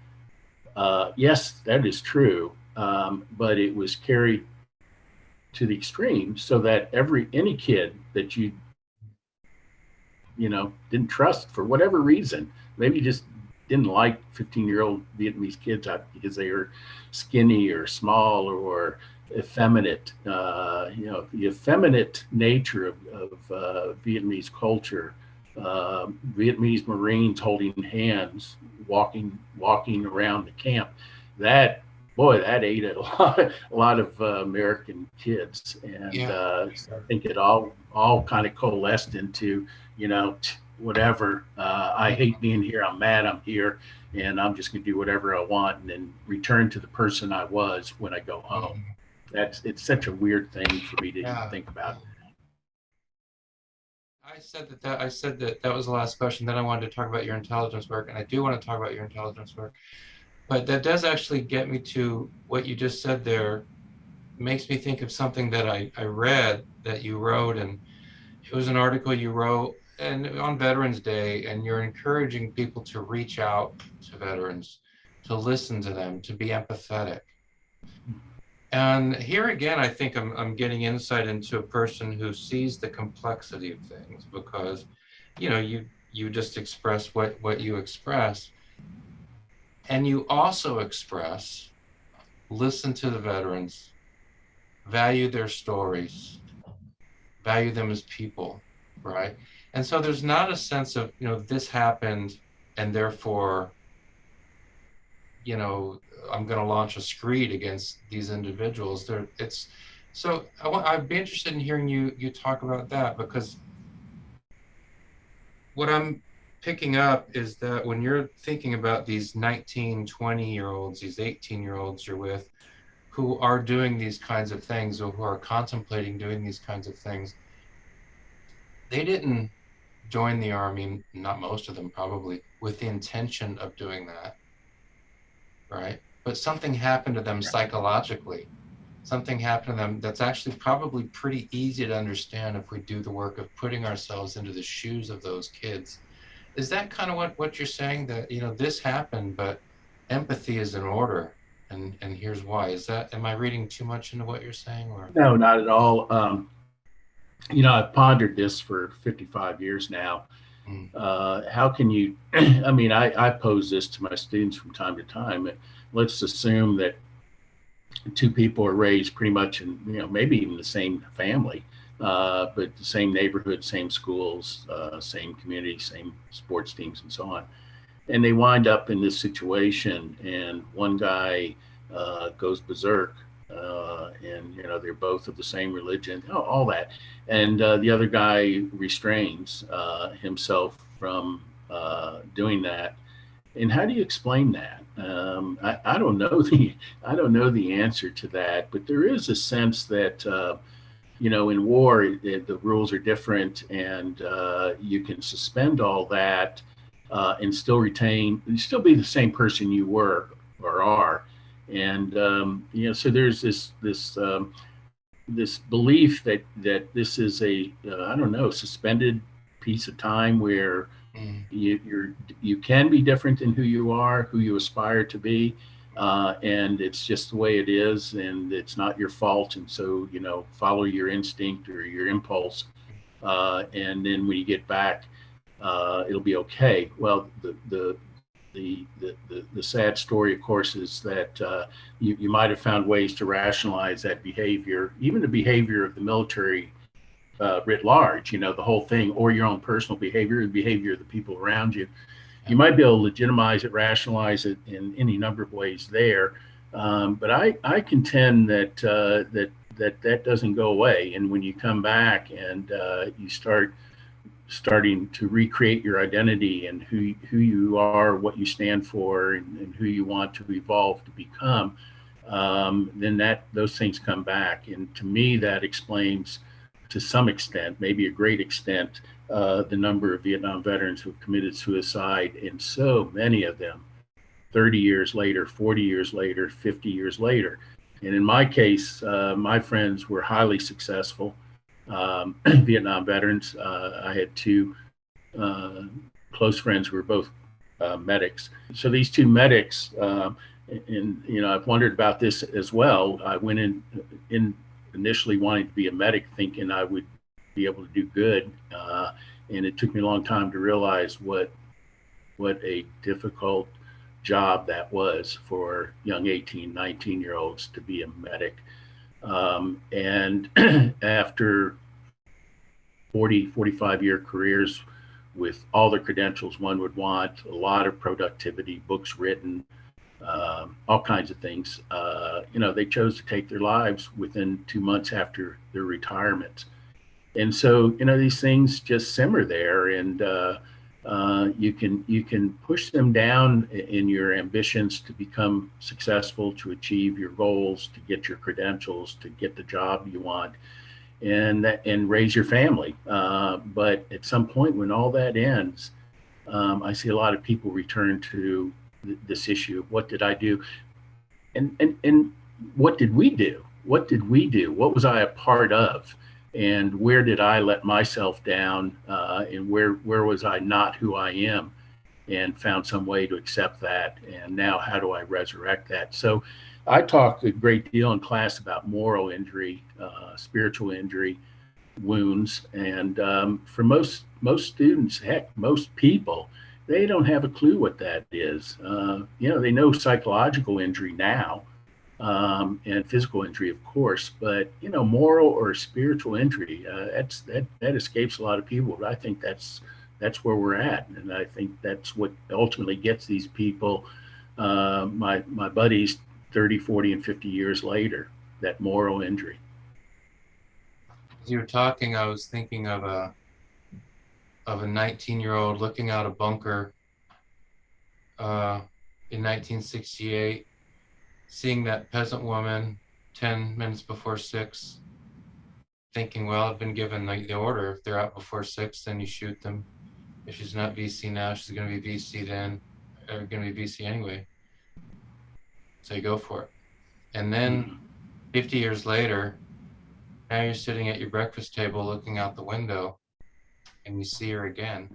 Yes, that is true, but it was carried to the extreme so that any kid that you didn't trust for whatever reason, maybe you just didn't like 15-year-old Vietnamese kids because they were skinny or small or effeminate. The effeminate nature of Vietnamese culture, Vietnamese Marines holding hands, walking around the camp. That ate a lot of American kids, and so I think it all kind of coalesced into whatever. I hate being here. I'm mad I'm here, and I'm just going to do whatever I want, and then return to the person I was when I go home. It's such a weird thing for me to even think about. I said that was the last question. Then I wanted to talk about your intelligence work, and I do want to talk about your intelligence work. But that does actually get me to what you just said there. Makes me think of something that I read that you wrote, and it was an article you wrote and on Veterans Day, and you're encouraging people to reach out to veterans, to listen to them, to be empathetic. And here again, I think I'm getting insight into a person who sees the complexity of things, because you just express what you express, and you also express listen to the veterans, value their stories, value them as people, right? And so there's not a sense of this happened and therefore I'm going to launch a screed against these individuals. I'd be interested in hearing you talk about that, because what I'm picking up is that when you're thinking about these 19, 20-year-olds, these 18-year-olds you're with, who are doing these kinds of things or who are contemplating doing these kinds of things, they didn't join the Army, not most of them probably, with the intention of doing that, right? But something happened to them psychologically. Something happened to them that's actually probably pretty easy to understand if we do the work of putting ourselves into the shoes of those kids. Is that kind of what you're saying, that this happened, but empathy is in order, and here's why? Am I reading too much into what you're saying, or? No, not at all. I've pondered this for 55 years now. How can you, I pose this to my students from time to time. Let's assume that two people are raised pretty much in, maybe even the same family, but the same neighborhood, same schools, same community, same sports teams, and so on. And they wind up in this situation, and one guy goes berserk, and they're both of the same religion, all that, and the other guy restrains himself from doing that. And how do you explain that? I don't know the answer to that, but there is a sense that in war the rules are different, and you can suspend all that and still be the same person you were or are. And so there's this belief that this is a I don't know, suspended piece of time where you can be different than who you are, who you aspire to be, and it's just the way it is, and it's not your fault. And so, follow your instinct or your impulse, and then when you get back, it'll be okay. Well, the sad story, of course, is that you might have found ways to rationalize that behavior, even the behavior of the military writ large, the whole thing, or your own personal behavior, the behavior of the people around you. You might be able to legitimize it, rationalize it in any number of ways there. But I contend that doesn't go away. And when you come back and you starting to recreate your identity and who you are, what you stand for, and who you want to evolve to become, then those things come back. And to me, that explains to some extent, maybe a great extent, the number of Vietnam veterans who have committed suicide, and so many of them 30 years later, 40 years later, 50 years later. And in my case, my friends were highly successful Vietnam veterans. I had two close friends who were both medics. So these two medics, and I've wondered about this as well. I went in initially wanting to be a medic, thinking I would be able to do good, and it took me a long time to realize what a difficult job that was for young 18, 19-year-olds to be a medic. And after 45-year careers with all the credentials one would want, a lot of productivity, books written, all kinds of things, they chose to take their lives within 2 months after their retirement. And so, these things just simmer there, and you can push them down in your ambitions to become successful, to achieve your goals, to get your credentials, to get the job you want, and raise your family. But at some point, when all that ends, I see a lot of people return to this issue of what did I do, and what did we do? What did we do? What was I a part of? And where did I let myself down? And where was I not who I am? And found some way to accept that. And now, how do I resurrect that? So, I talk a great deal in class about moral injury, spiritual injury, wounds, and for most students, heck, most people, they don't have a clue what that is. They know psychological injury now, and physical injury, of course, but moral or spiritual injury, that escapes a lot of people. But I think that's where we're at, and I think that's what ultimately gets these people, my buddies, 30, 40, and 50 years later, that moral injury. As you were talking, I was thinking of a 19-year-old looking out a bunker in 1968, seeing that peasant woman 10 minutes before 6, thinking, well, I've been given the order. If they're out before 6, then you shoot them. If she's not VC now, she's going to be VC then, or going to be VC anyway. So you go for it. And then 50 years later, now you're sitting at your breakfast table looking out the window, and you see her again.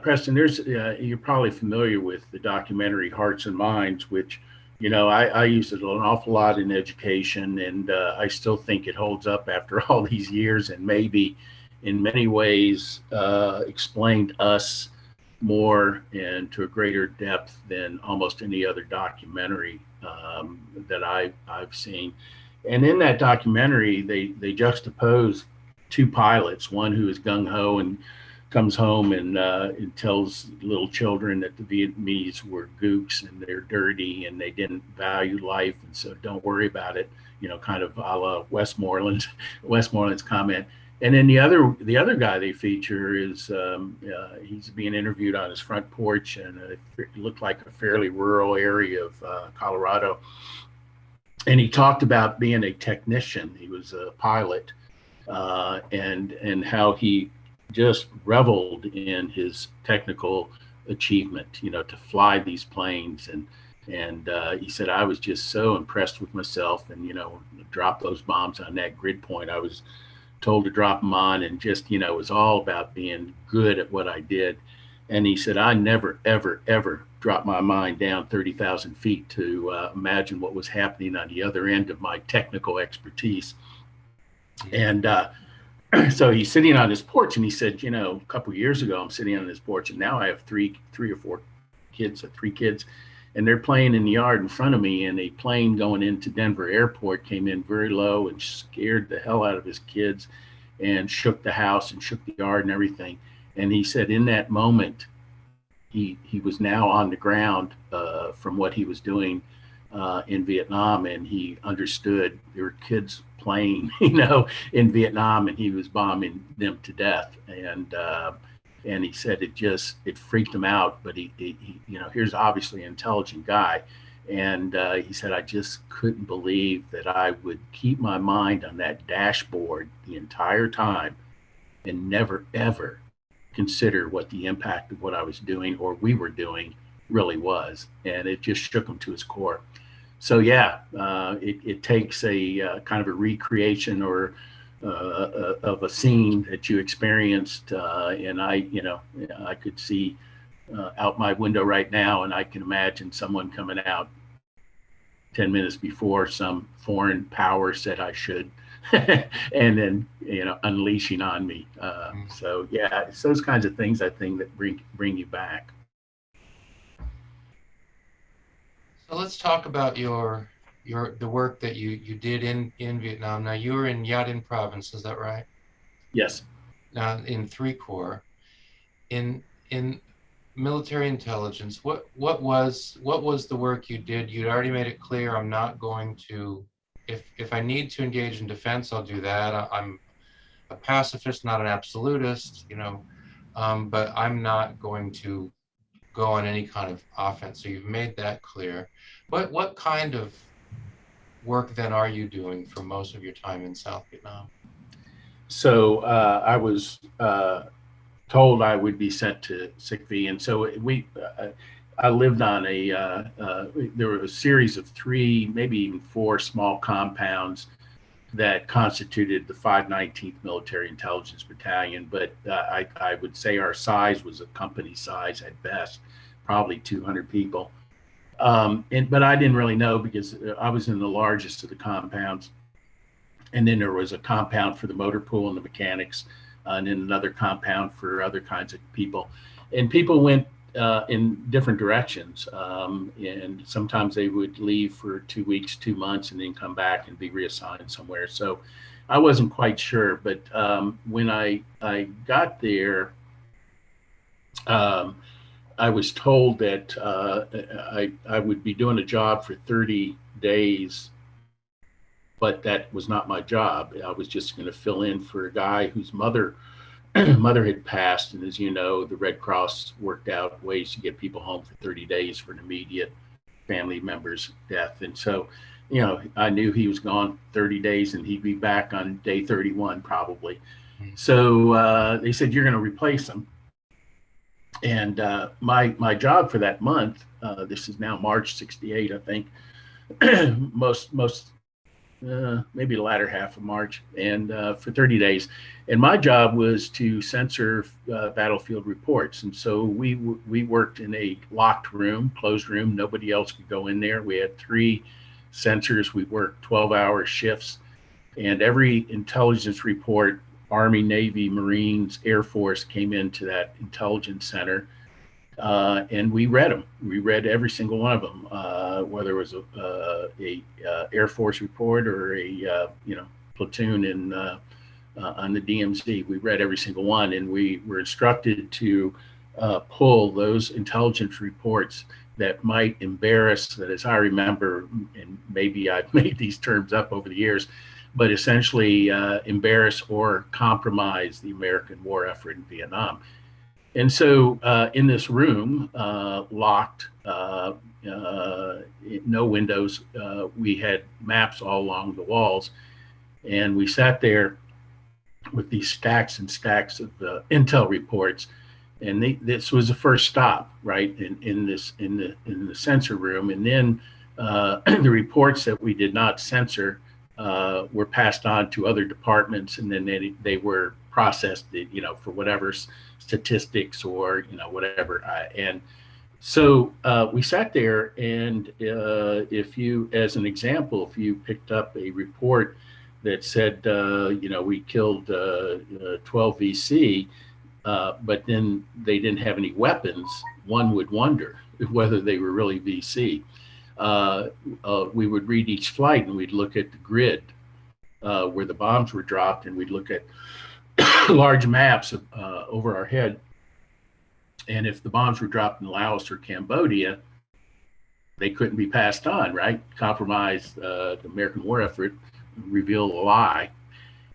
Preston, you're probably familiar with the documentary Hearts and Minds, which, I use it an awful lot in education, and I still think it holds up after all these years, and maybe in many ways explained us more and to a greater depth than almost any other documentary that I've seen. And in that documentary, they juxtapose two pilots, one who is gung-ho and comes home and tells little children that the Vietnamese were gooks and they're dirty and they didn't value life, and so don't worry about it, kind of a la Westmoreland's comment. And then the other guy they feature is he's being interviewed on his front porch, and it looked like a fairly rural area of Colorado. And he talked about being a technician. He was a pilot, and how he just reveled in his technical achievement, to fly these planes. And he said, I was just so impressed with myself, and drop those bombs on that grid point. I was told to drop them on, and just, it was all about being good at what I did. And he said, I never, ever, ever dropped my mind down 30,000 feet to imagine what was happening on the other end of my technical expertise. And so he's sitting on his porch, and he said, a couple of years ago, I'm sitting on this porch, and now I have three or four kids, three kids, and they're playing in the yard in front of me. And a plane going into Denver Airport came in very low and scared the hell out of his kids, and shook the house and shook the yard and everything. And he said, in that moment, he was now on the ground from what he was doing in Vietnam, and he understood there were kids playing, in Vietnam, and he was bombing them to death. And he said it freaked him out. But he here's obviously an intelligent guy, and he said, I just couldn't believe that I would keep my mind on that dashboard the entire time and never ever consider what the impact of what I was doing or we were doing really was. And it just shook him to his core. So yeah, it takes a kind of a recreation or of a scene that you experienced, and I could see out my window right now, and I can imagine someone coming out 10 minutes before some foreign power said I should, and then unleashing on me. So yeah, it's those kinds of things, I think, that bring you back. So let's talk about the work that you did in Vietnam. Now you were in Nha Dinh province, is that right? Yes. Now in 3 Corps. In military intelligence, what was the work you did? You'd already made it clear, I'm not going to, if I need to engage in defense, I'll do that. I'm a pacifist, not an absolutist, but I'm not going to go on any kind of offense. So you've made that clear. What kind of work then are you doing for most of your time in South Vietnam? So I was told I would be sent to SICV, and so I lived on there were a series of 3, maybe even 4 small compounds that constituted the 519th Military Intelligence Battalion. But I would say our size was a company size at best, probably 200 people. But I didn't really know, because I was in the largest of the compounds. And then there was a compound for the motor pool and the mechanics, and then another compound for other kinds of people. And people went in different directions. And sometimes they would leave for 2 weeks, 2 months, and then come back and be reassigned somewhere. So I wasn't quite sure. But when I got there, I was told that I would be doing a job for 30 days, but that was not my job. I was just going to fill in for a guy whose mother had passed. And as you know, the Red Cross worked out ways to get people home for 30 days for an immediate family member's death. And so, I knew he was gone 30 days and he'd be back on day 31 probably. So they said, you're going to replace him. And my job for that month, this is now March 68, I think, maybe the latter half of March, and for 30 days. And my job was to censor battlefield reports. And so we worked in a locked room, closed room. Nobody else could go in there. We had 3 censors. We worked 12-hour shifts. And every intelligence report, Army, Navy, Marines, Air Force, came into that intelligence center. And we read them. We read every single one of them, whether it was a Air Force report or a platoon on the DMZ. We read every single one, and we were instructed to pull those intelligence reports that might embarrass, that, as I remember, and maybe I've made these terms up over the years, but essentially embarrass or compromise the American war effort in Vietnam. And so in this room, locked, no windows, we had maps all along the walls. And we sat there with these stacks and stacks of intel reports. And this was the first stop, right, in the censor room. And then the reports that we did not censor were passed on to other departments, and then they were processed, for whatever statistics or whatever. And so we sat there, and if you, as an example, if you picked up a report that said, we killed 12 VC, but then they didn't have any weapons, one would wonder whether they were really VC. We would read each flight, and we'd look at the grid where the bombs were dropped, and we'd look at large maps over our head. And if the bombs were dropped in Laos or Cambodia, they couldn't be passed on, right? Compromise the American war effort, reveal a lie.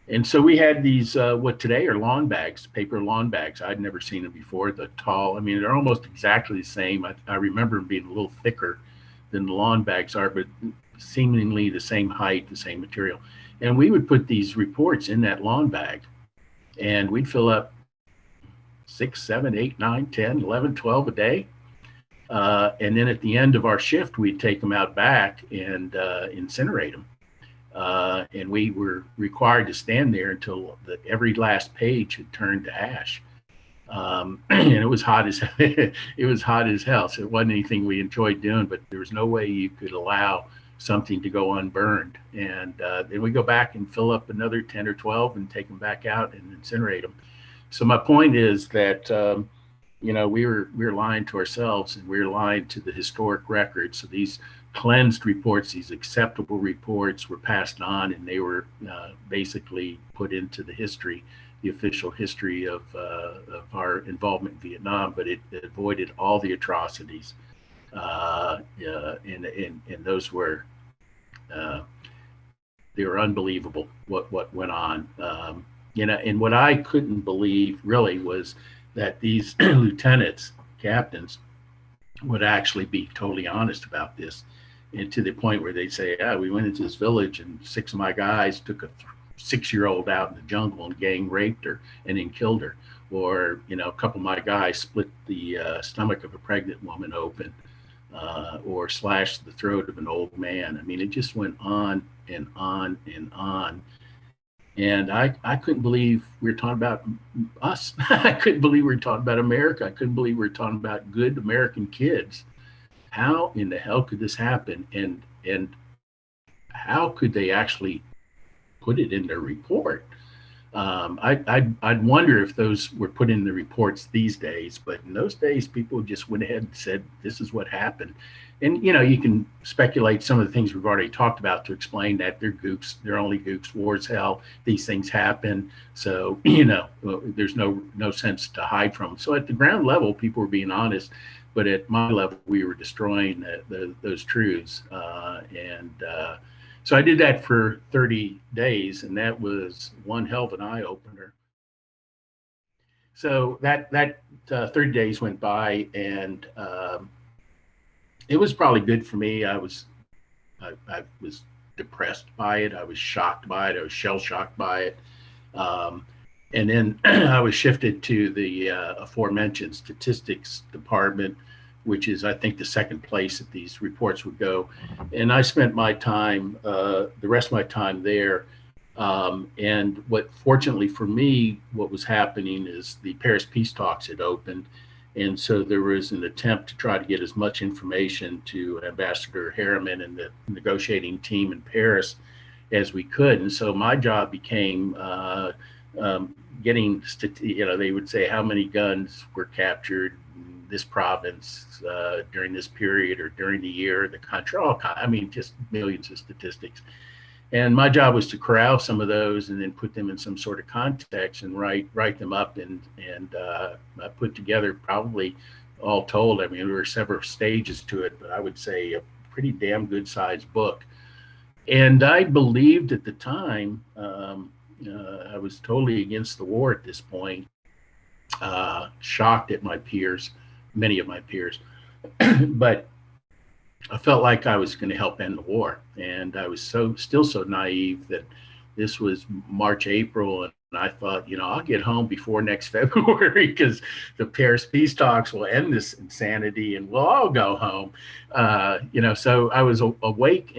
And so we had these, what today are lawn bags, paper lawn bags. I'd never seen them before. The tall, I mean, they're almost exactly the same. I remember them being a little thicker than the lawn bags are, but seemingly the same height, the same material. And we would put these reports in that lawn bag, and we'd fill up 6, 7, 8, 9, 10, 11, 12 a day. And then at the end of our shift, we'd take them out back and incinerate them. And we were required to stand there until every last page had turned to ash. And it was hot as it was hot as hell. So it wasn't anything we enjoyed doing, but there was no way you could allow something to go unburned. And then we go back and fill up another 10 or 12 and take them back out and incinerate them. So my point is that we were lying to ourselves, and we were lying to the historic record. So these cleansed reports, these acceptable reports, were passed on, and they were basically put into the history, the official history of our involvement in Vietnam. But it avoided all the atrocities, and those were they were unbelievable. What went on. And what I couldn't believe really was that these lieutenants, captains, would actually be totally honest about this, and to the point where they say, we went into this village and 6 of my guys took a 6-year-old out in the jungle and gang raped her and then killed her. Or, a couple of my guys split the stomach of a pregnant woman open, or slashed the throat of an old man. I mean, it just went on and on and on. And I couldn't believe we were talking about us. I couldn't believe we were talking about America. I couldn't believe we were talking about good American kids. How in the hell could this happen? And how could they actually put it in their report? I'd wonder if those were put in the reports these days, but in those days, people just went ahead and said, this is what happened. And, you can speculate some of the things we've already talked about to explain that they're gooks, they're only gooks, war's hell, these things happen. So, there's no sense to hide from them. So at the ground level, people were being honest, but at my level, we were destroying those truths. So I did that for 30 days, and that was one hell of an eye opener. So that 30 days went by, and it was probably good for me. I was depressed by it. I was shocked by it. I was shell shocked by it. And then I was shifted to the aforementioned statistics department, which is, I think, the second place that these reports would go. And I spent my time, the rest of my time there. And fortunately for me, what was happening is the Paris peace talks had opened. And so there was an attempt to try to get as much information to Ambassador Harriman and the negotiating team in Paris as we could. And so my job became getting, they would say how many guns were captured in this province during this period or during the year, the country, just millions of statistics. And my job was to corral some of those and then put them in some sort of context and write them up and put together, probably all told, there were several stages to it, but I would say a pretty damn good sized book. And I believed at the time, I was totally against the war at this point, shocked at my peers, many of my peers, but I felt like I was going to help end the war. And I was still so naive that this was March, April, and I thought, I'll get home before next February because the Paris peace talks will end this insanity and we'll all go home. So I was awake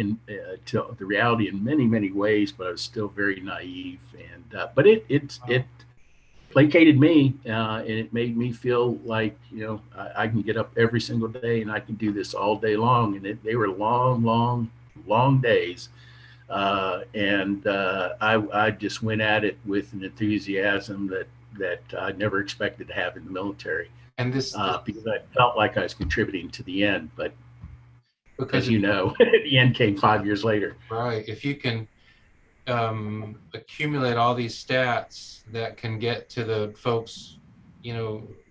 to the reality in many, many ways, but I was still very naive. And but it Wow. placated me, and it made me feel like I can get up every single day and I can do this all day long. And they were long, long, long days, and I just went at it with an enthusiasm that I never expected to have in the military, And this because I felt like I was contributing to the end. But because as if you know, the end came 5 years later. right, if you can accumulate all these stats that can get to the folks,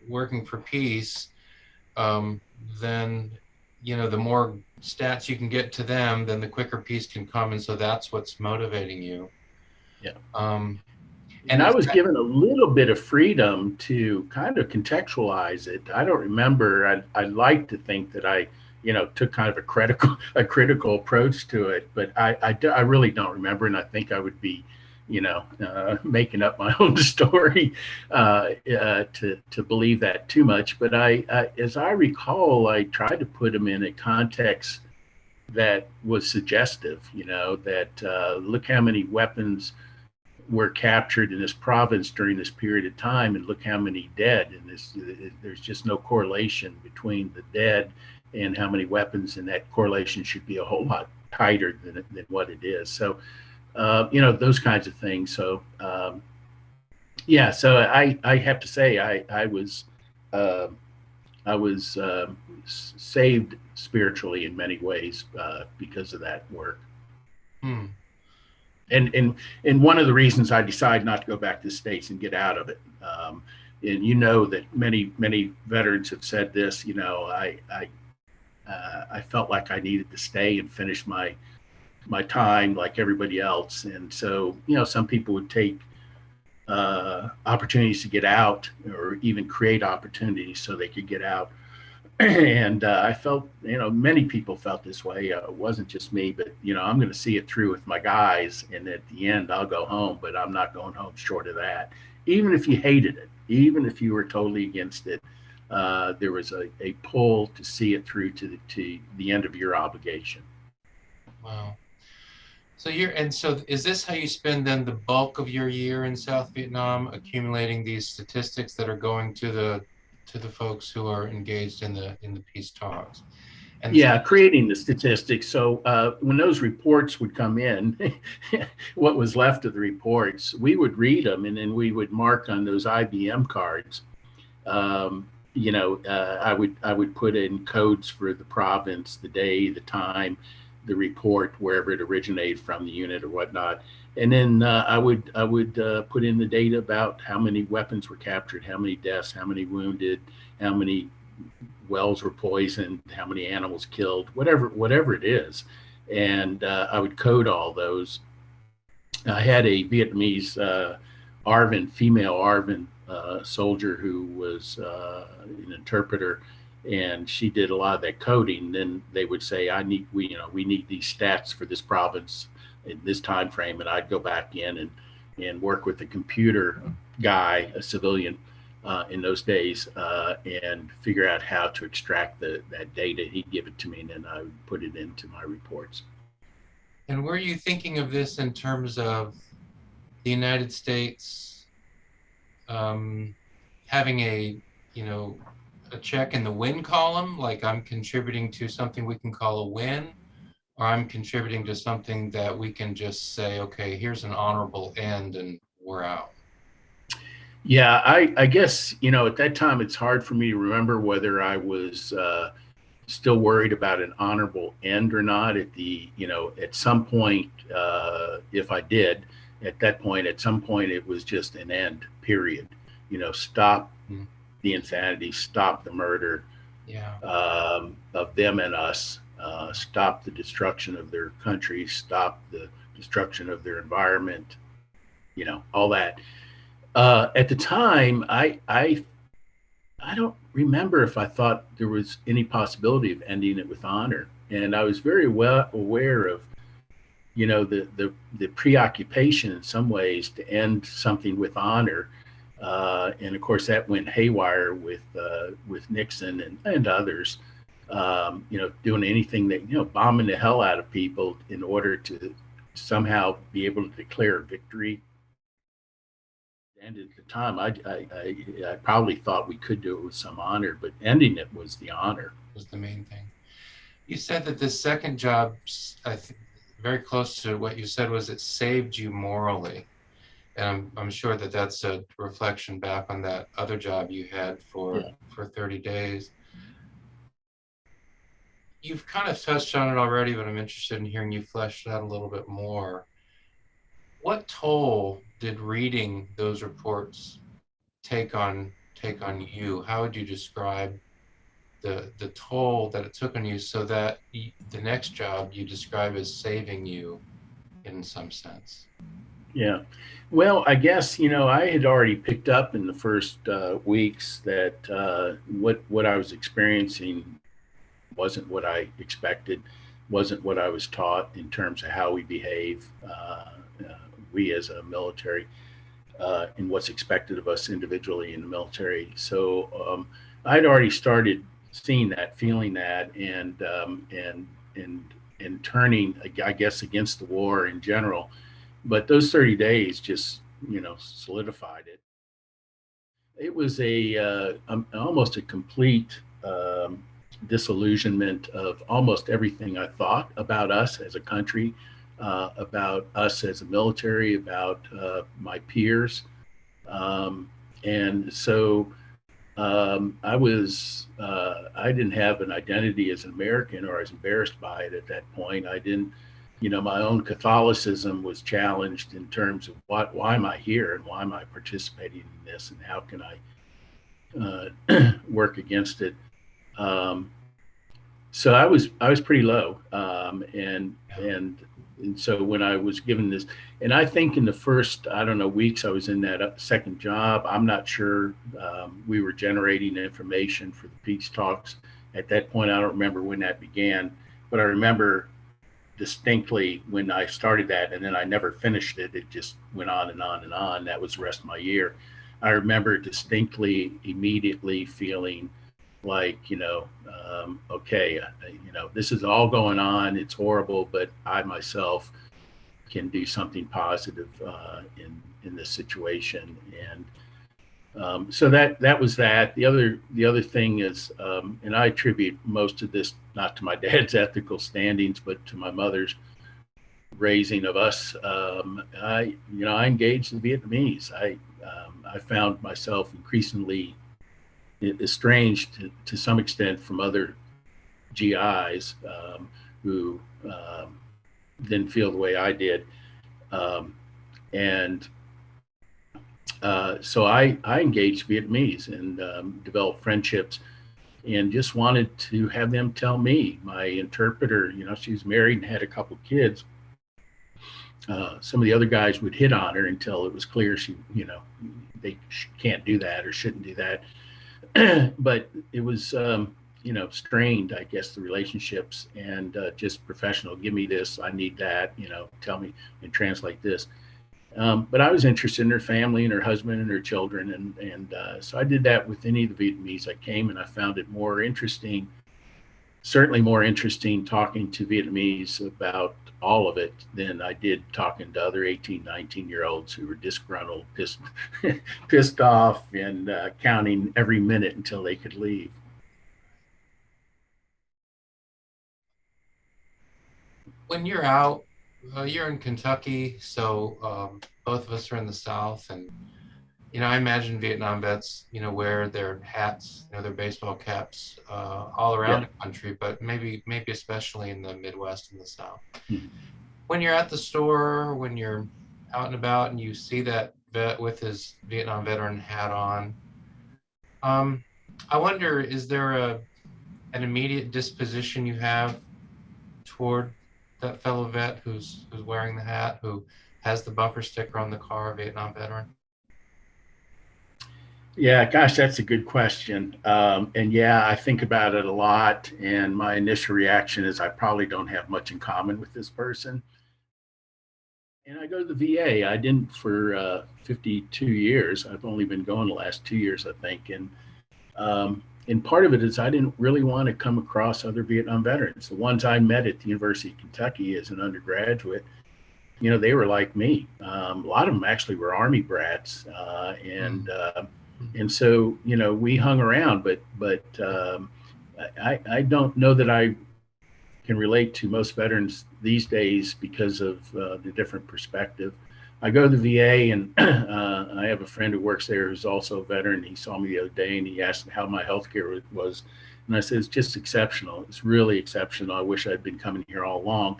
working for peace, um, then the more stats you can get to them, then the quicker peace can come, and so that's what's motivating you. Yeah. Um, And and I is was that given a little bit of freedom to kind of contextualize it. I don't remember. I like to think that I, took kind of a critical approach to it, but I really don't remember, and I think I would be, making up my own story to believe that too much. But as I recall, I tried to put them in a context that was suggestive. That look how many weapons were captured in this province during this period of time, and look how many dead. And there's just no correlation between the dead and how many weapons, and that correlation should be a whole lot tighter than what it is. So, those kinds of things. So, yeah. So I have to say uh, I was saved spiritually in many ways because of that work. hmm, And one of the reasons I decided not to go back to the States and get out of it. And that many veterans have said this. I felt like I needed to stay and finish my time like everybody else. And so some people would take opportunities to get out, or even create opportunities so they could get out. And I felt, many people felt this way. It wasn't just me, but I'm going to see it through with my guys, and at the end, I'll go home. But I'm not going home short of that. Even if you hated it, even if you were totally against it, there was a pull to see it through to the end of your obligation. wow. So is this how you spend then the bulk of your year in South Vietnam, accumulating these statistics that are going to the folks who are engaged in the peace talks? And Yeah, creating the statistics. So when those reports would come in, what was left of the reports, we would read them, and then we would mark on those IBM cards. I would put in codes for the province, the day, the time, the report, wherever it originated from, the unit or whatnot. And then I would put in the data about how many weapons were captured, how many deaths, how many wounded, how many wells were poisoned, how many animals killed, whatever it is. And I would code all those. I had a Vietnamese ARVN, female ARVN soldier who was an interpreter, and she did a lot of that coding. Then they would say, we need these stats for this province in this time frame," and I'd go back in and work with the computer guy, a civilian, in those days, and figure out how to extract that data. He'd give it to me, and then I would put it into my reports. were you thinking of this in terms of the United States um, having you know, a check in the win column, like I'm contributing to something we can call a win, or I'm contributing to something that we can just say, okay, here's an honorable end and we're out. Yeah, I guess, at that time, it's hard for me to remember whether I was still worried about an honorable end or not. At some point, if I did, at that point, at some point, it was just an end, period. Stop Mm, the insanity, stop the murder yeah. of them and us, stop the destruction of their country, stop the destruction of their environment, all that. At the time, I don't remember if I thought there was any possibility of ending it with honor, and I was very well aware of the preoccupation in some ways to end something with honor. And of course, that went haywire with Nixon and others. Doing anything that bombing the hell out of people in order to somehow be able to declare victory. And at the time, I probably thought we could do it with some honor, but ending it was the honor. Was the main thing. You said that this second job, I think, very close to what you said, was it saved you morally. And I'm sure that that's a reflection back on that other job you had Yeah. for 30 days. You've kind of touched on it already, but I'm interested in hearing you flesh it out a little bit more. What toll did reading those reports take on you? How would you describe the toll that it took on you, so that the next job you describe as saving you in some sense? Yeah. Well, I guess, I had already picked up in the first weeks that what I was experiencing wasn't what I expected, wasn't what I was taught in terms of how we behave, we as a military, and what's expected of us individually in the military. So I had already started seeing that, feeling that, and turning, I guess, against the war in general. But those 30 days just solidified it. It was almost a complete disillusionment of almost everything I thought about us as a country, about us as a military, about my peers. And so I didn't have an identity as an American, or I was embarrassed by it at that point. I didn't, my own Catholicism was challenged in terms of why am I here, and why am I participating in this, and how can I work against it. Um, so I was pretty low, and so when I was given this, and I think in the first, I don't know, weeks I was in that second job, I'm not sure, we were generating information for the peace talks at that point. I don't remember when that began, but I remember distinctly when I started that, and then I never finished it. It just went on and on and on. That was the rest of my year. I remember distinctly, immediately feeling like, okay, this is all going on. It's horrible, but I myself can do something positive in this situation. And so that was that. The other thing is, and I attribute most of this not to my dad's ethical standings, but to my mother's raising of us. I engaged the Vietnamese. I found myself increasingly estranged to some extent from other GIs, who didn't feel the way I did, and so I engaged Vietnamese and developed friendships, and just wanted to have them tell me. My interpreter, she was married and had a couple kids. Some of the other guys would hit on her until it was clear they can't do that or shouldn't do that. But it was, strained, I guess, the relationships, and just professional. Give me this, I need that. Tell me and translate this. But I was interested in her family and her husband and her children, and so I did that with any of the Vietnamese that came, and I found it more interesting, certainly more interesting talking to Vietnamese about all of it than I did talking to other 18, 19-year-olds who were disgruntled, pissed off, and counting every minute until they could leave. When you're out, you're in Kentucky, so both of us are in the South, and I imagine Vietnam vets, wear their hats, their baseball caps, all around Yeah. the country, but maybe especially in the Midwest and the South. Mhm. When you're at the store, when you're out and about, and you see that vet with his Vietnam veteran hat on, um, I wonder, is there an immediate disposition you have toward that fellow vet who's wearing the hat, who has the bumper sticker on the car, Vietnam veteran? Yeah, gosh, that's a good question. And yeah, I think about it a lot. And my initial reaction is I probably don't have much in common with this person. And I go to the VA. I didn't for 52 years. I've only been going the last 2 years, I think. And part of it is I didn't really want to come across other Vietnam veterans. The ones I met at the University of Kentucky as an undergraduate, they were like me. A lot of them actually were Army brats, and Mm. uh, Mm. and so we hung around. But I don't know that I can relate to most veterans these days because of the different perspective. I go to the VA, and I have a friend who works there who's also a veteran. He saw me the other day, and he asked me how my health care was. And I said, it's just exceptional. It's really exceptional. I wish I'd been coming here all along.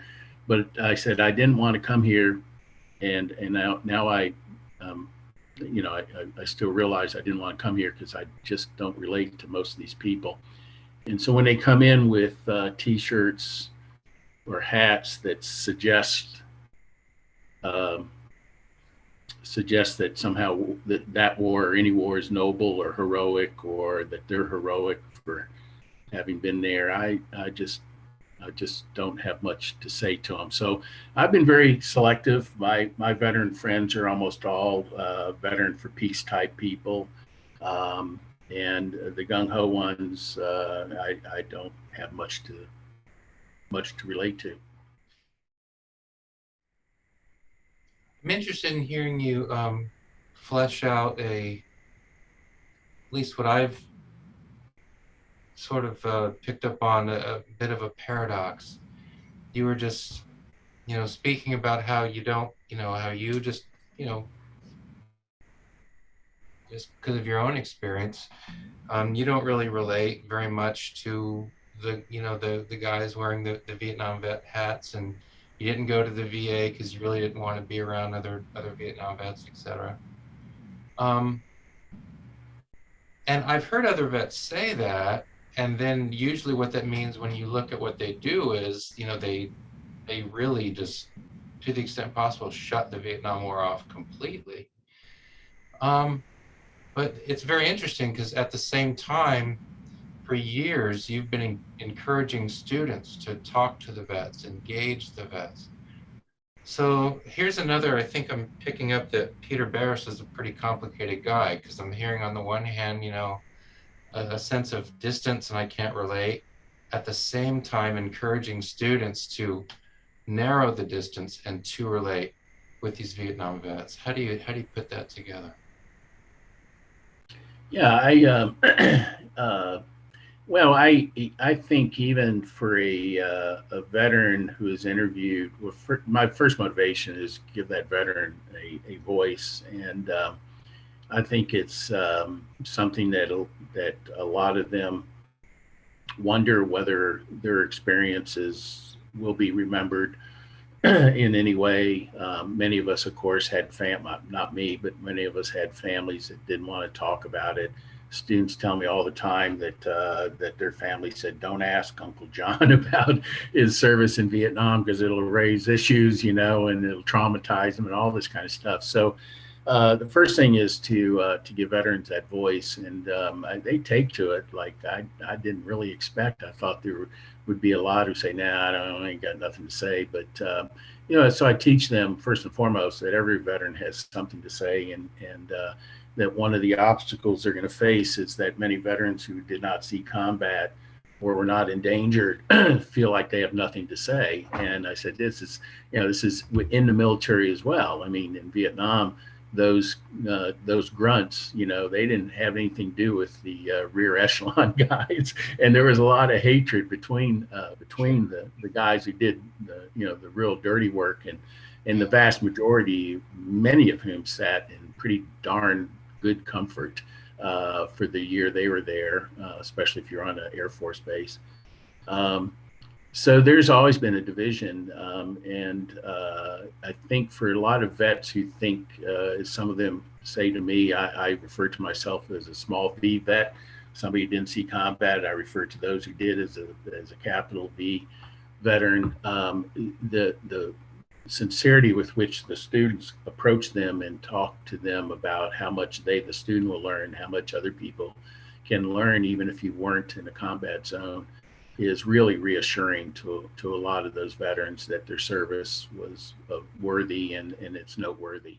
But I said, I didn't want to come here. And now um, I still realize I didn't want to come here because I just don't relate to most of these people. And so when they come in with T-shirts or hats that um, suggest that somehow that war or any war is noble or heroic, or that they're heroic for having been there, I just don't have much to say to them. So I've been very selective. My veteran friends are almost all veteran for peace type people, and the gung ho ones I don't have much to relate to. I'm interested in hearing you flesh out at least what I've sort of picked up on a bit of a paradox. You were just, speaking about how you don't, how you just, you know, just because of your own experience, you don't really relate very much to the guys wearing the Vietnam vet hats, and you didn't go to the VA because you really didn't want to be around other Vietnam vets, etc. Um, and I've heard other vets say that, and then usually what that means when you look at what they do is, they really just, to the extent possible, shut the Vietnam War off completely. Um, but it's very interesting because at the same time, for years, you've been encouraging students to talk to the vets, engage the vets. So here's another, I think I'm picking up that Peter Barris is a pretty complicated guy because I'm hearing on the one hand, a sense of distance and I can't relate. At the same time, encouraging students to narrow the distance and to relate with these Vietnam vets. How do you put that together? Yeah, uh, well, I think even for a veteran who is interviewed, well, my first motivation is give that veteran a voice, and I think it's something that a lot of them wonder whether their experiences will be remembered in any way. Many of us, of course, had not me, but many of us had families that didn't want to talk about it. Students tell me all the time that their family said, "Don't ask Uncle John about his service in Vietnam because it'll raise issues, and it'll traumatize them and all this kind of stuff." So the first thing is to give veterans that voice, and they take to it like I didn't really expect. I thought there would be a lot who say, "Nah, I ain't got nothing to say." But so I teach them first and foremost that every veteran has something to say, and that one of the obstacles they're going to face is that many veterans who did not see combat or were not endangered feel like they have nothing to say. And I said, this is in the military as well. I mean, in Vietnam, those grunts, they didn't have anything to do with the rear echelon guys, and there was a lot of hatred between Sure. the guys who did the real dirty work, and the vast majority, many of whom sat in pretty darn good comfort for the year they were there, especially if you're on an Air Force base. Um, so there's always been a division, and I think for a lot of vets who think, as some of them say to me, I refer to myself as a small V vet. Somebody who didn't see combat, I refer to those who did as a capital V veteran. The sincerity with which the students approach them and talk to them about how much the student, will learn, how much other people can learn, even if you weren't in a combat zone, is really reassuring to a lot of those veterans that their service was worthy and it's noteworthy.